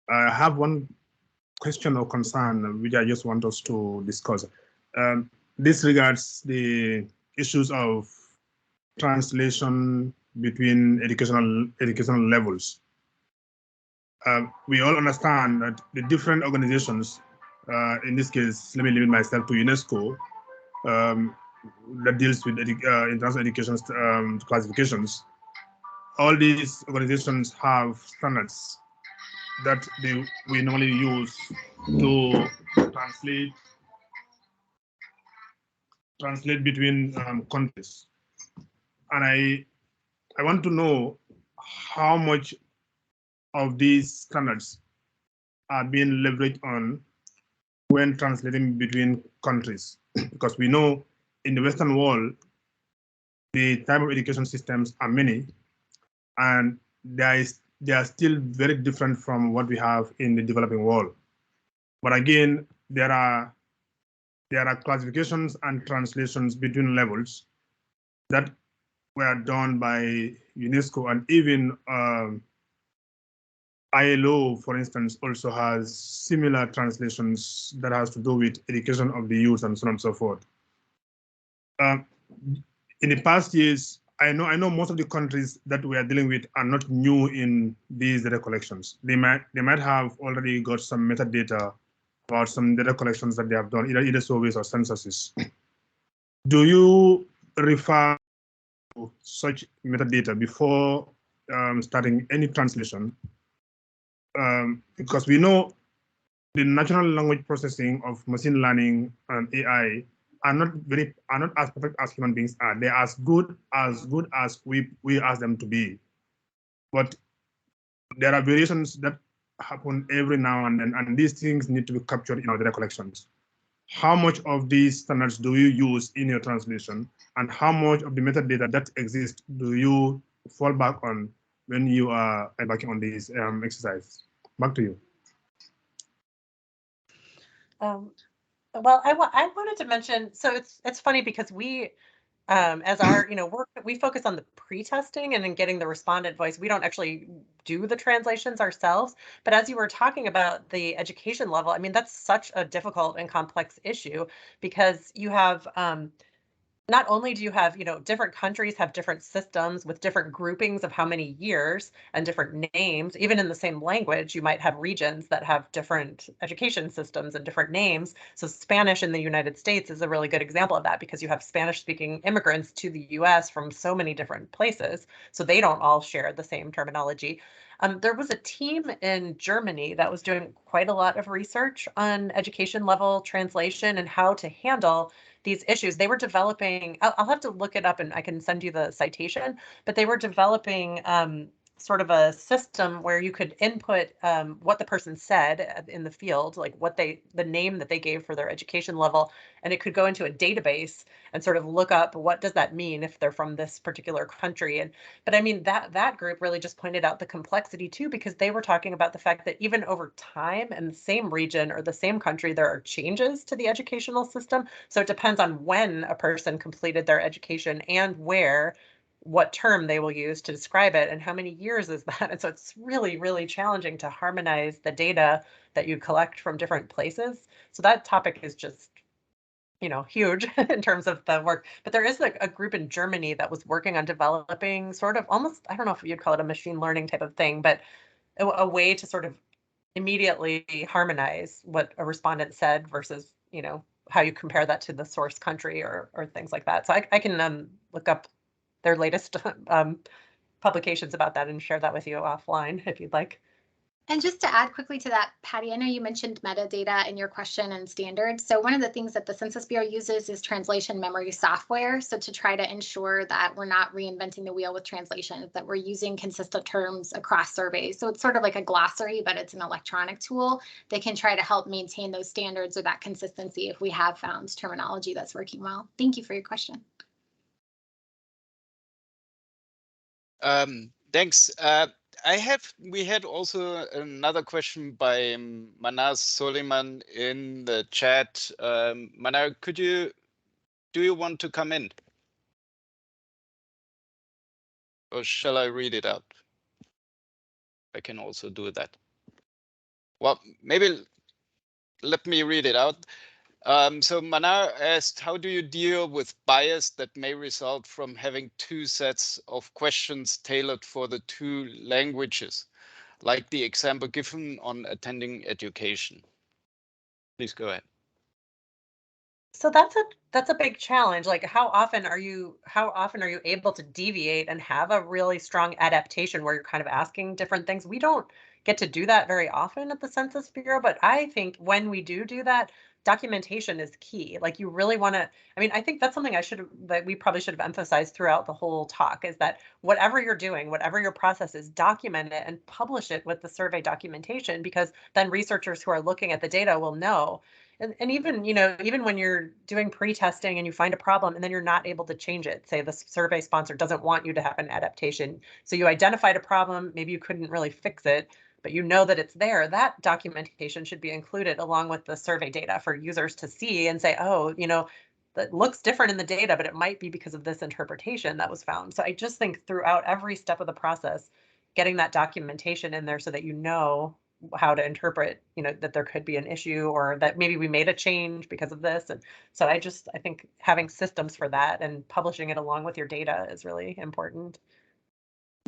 I have one question or concern which I just want us to discuss. This regards the issues of translation between educational levels. We all understand that the different organizations, in this case, let me limit myself to UNESCO, that deals with international education classifications. All these organizations have standards that we normally use to translate between countries. And I want to know how much of these standards are being leveraged on when translating between countries, because we know in the Western world, the type of education systems are many, and they are still very different from what we have in the developing world. But again, there are classifications and translations between levels that were done by UNESCO, and even ILO, for instance, also has similar translations that has to do with education of the youth and so on and so forth. In the past years, I know most of the countries that we are dealing with are not new in these data collections. They might have already got some metadata about some data collections that they have done, either surveys or censuses. Do you refer to such metadata before starting any translation? Because we know the natural language processing of machine learning and AI are not as perfect as human beings are. They're as good as we ask them to be. But there are variations that happen every now and then, and these things need to be captured in our data collections. How much of these standards do you use in your translation, and how much of the metadata that exists do you fall back on when you are embarking on these exercises? Back to you. Well, I wanted to mention, so it's funny because we, as our, work, we focus on the pre-testing and then getting the respondent voice. We don't actually do the translations ourselves. But as you were talking about the education level, I mean, that's such a difficult and complex issue because you have, not only do you have, different countries have different systems with different groupings of how many years and different names. Even in the same language, you might have regions that have different education systems and different names. So Spanish in the United States is a really good example of that because you have Spanish-speaking immigrants to the US from so many different places. So they don't all share the same terminology. There was a team in Germany that was doing quite a lot of research on education level translation and how to handle these issues. They were developing, I'll have to look it up and I can send you the citation, but they were developing sort of a system where you could input what the person said in the field, like the name that they gave for their education level, and it could go into a database and sort of look up what does that mean if they're from this particular country. But I mean, that group really just pointed out the complexity too, because they were talking about the fact that even over time in the same region or the same country, there are changes to the educational system. So it depends on when a person completed their education and what term they will use to describe it and how many years is that. And so it's really, really challenging to harmonize the data that you collect from different places. So that topic is just, huge in terms of the work. But there is a group in Germany that was working on developing sort of almost, I don't know if you'd call it a machine learning type of thing, but a way to sort of immediately harmonize what a respondent said versus, how you compare that to the source country or things like that. So I can look up their latest publications about that and share that with you offline if you'd like. And just to add quickly to that, Patty, I know you mentioned metadata in your question and standards. So one of the things that the Census Bureau uses is translation memory software. So to try to ensure that we're not reinventing the wheel with translation, that we're using consistent terms across surveys. So it's sort of like a glossary, but it's an electronic tool that can try to help maintain those standards or that consistency if we have found terminology that's working well. Thank you for your question. Thanks. We had also another question by Manas Soliman in the chat. Manar, do you want to come in? Or shall I read it out? I can also do that. Well, maybe let me read it out. So Manar asked, how do you deal with bias that may result from having two sets of questions tailored for the two languages, like the example given on attending education? Please go ahead. So that's a big challenge. Like how often are you able to deviate and have a really strong adaptation where you're kind of asking different things? We don't get to do that very often at the Census Bureau, but I think when we do that, documentation is key. Like you really want to, I think that's something that we probably should have emphasized throughout the whole talk is that whatever you're doing, whatever your process is, document it and publish it with the survey documentation, because then researchers who are looking at the data will know. And even, even when you're doing pre-testing and you find a problem and then you're not able to change it, say the survey sponsor doesn't want you to have an adaptation. So you identified a problem, maybe you couldn't really fix it, but you know that it's there. That documentation should be included along with the survey data for users to see and say, oh, that looks different in the data, but it might be because of this interpretation that was found. So I just think throughout every step of the process, getting that documentation in there so that you know how to interpret, that there could be an issue or that maybe we made a change because of this. And so I think having systems for that and publishing it along with your data is really important.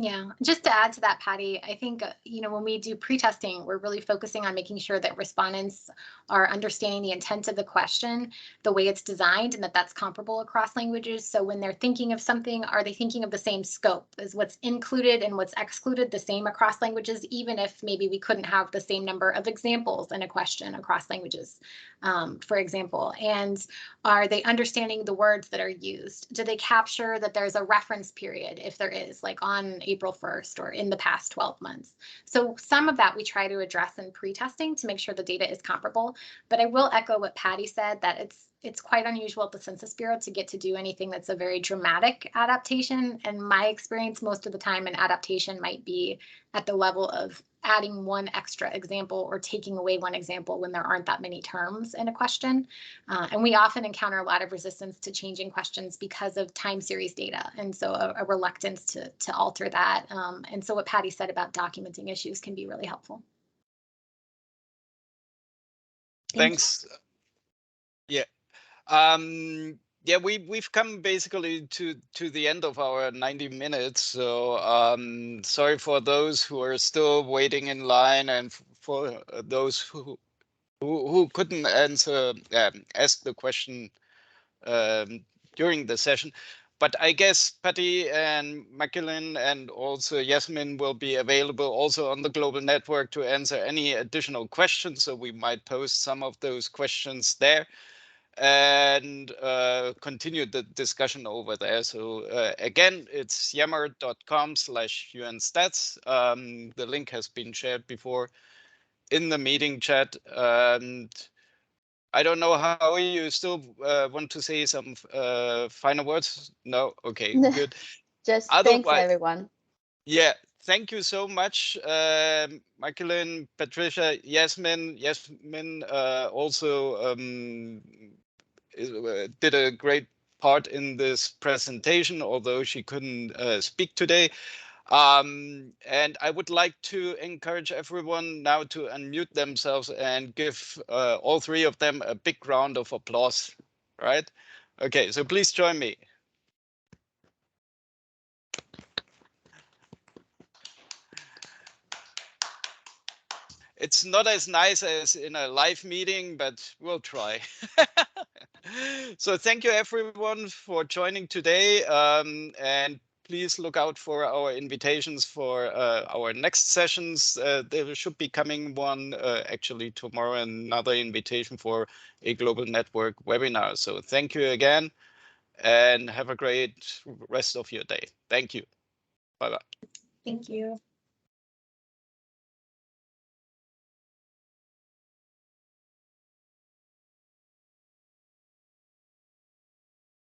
Yeah, just to add to that, Patty, I think, when we do pre-testing, we're really focusing on making sure that respondents are understanding the intent of the question, the way it's designed, and that that's comparable across languages. So when they're thinking of something, are they thinking of the same scope? Is what's included and what's excluded the same across languages, even if maybe we couldn't have the same number of examples in a question across languages, for example? And are they understanding the words that are used? Do they capture that there's a reference period, if there is, like on April 1st or in the past 12 months. So some of that we try to address in pre-testing to make sure the data is comparable. But I will echo what Patty said, that it's quite unusual at the Census Bureau to get to do anything that's a very dramatic adaptation. And my experience, most of the time, an adaptation might be at the level of adding one extra example or taking away one example when there aren't that many terms in a question. And we often encounter a lot of resistance to changing questions because of time series data, and so a reluctance to alter that. And so what Patty said about documenting issues can be really helpful. Thanks. Yeah. Yeah, we've come basically to the end of our 90 minutes. So sorry for those who are still waiting in line, and for those who couldn't ask the question during the session. But I guess Patty and Mikelyn and also Yazmín will be available also on the global network to answer any additional questions. So we might post some of those questions there and continue the discussion over there. So again, it's yammer.com/UNstats. The link has been shared before in the meeting chat. And I don't know how you still want to say some final words. No, okay, good. Just Otherwise, thanks everyone. Yeah, thank you so much, Mikelyn, Patricia, Yazmín. Yazmín also did a great part in this presentation, although she couldn't speak today. And I would like to encourage everyone now to unmute themselves and give all three of them a big round of applause, right? Okay, so please join me. It's not as nice as in a live meeting, but we'll try. So thank you everyone for joining today, and please look out for our invitations for our next sessions. There should be coming one actually tomorrow, another invitation for a global network webinar. So thank you again and have a great rest of your day. Thank you. Bye-bye. Thank you.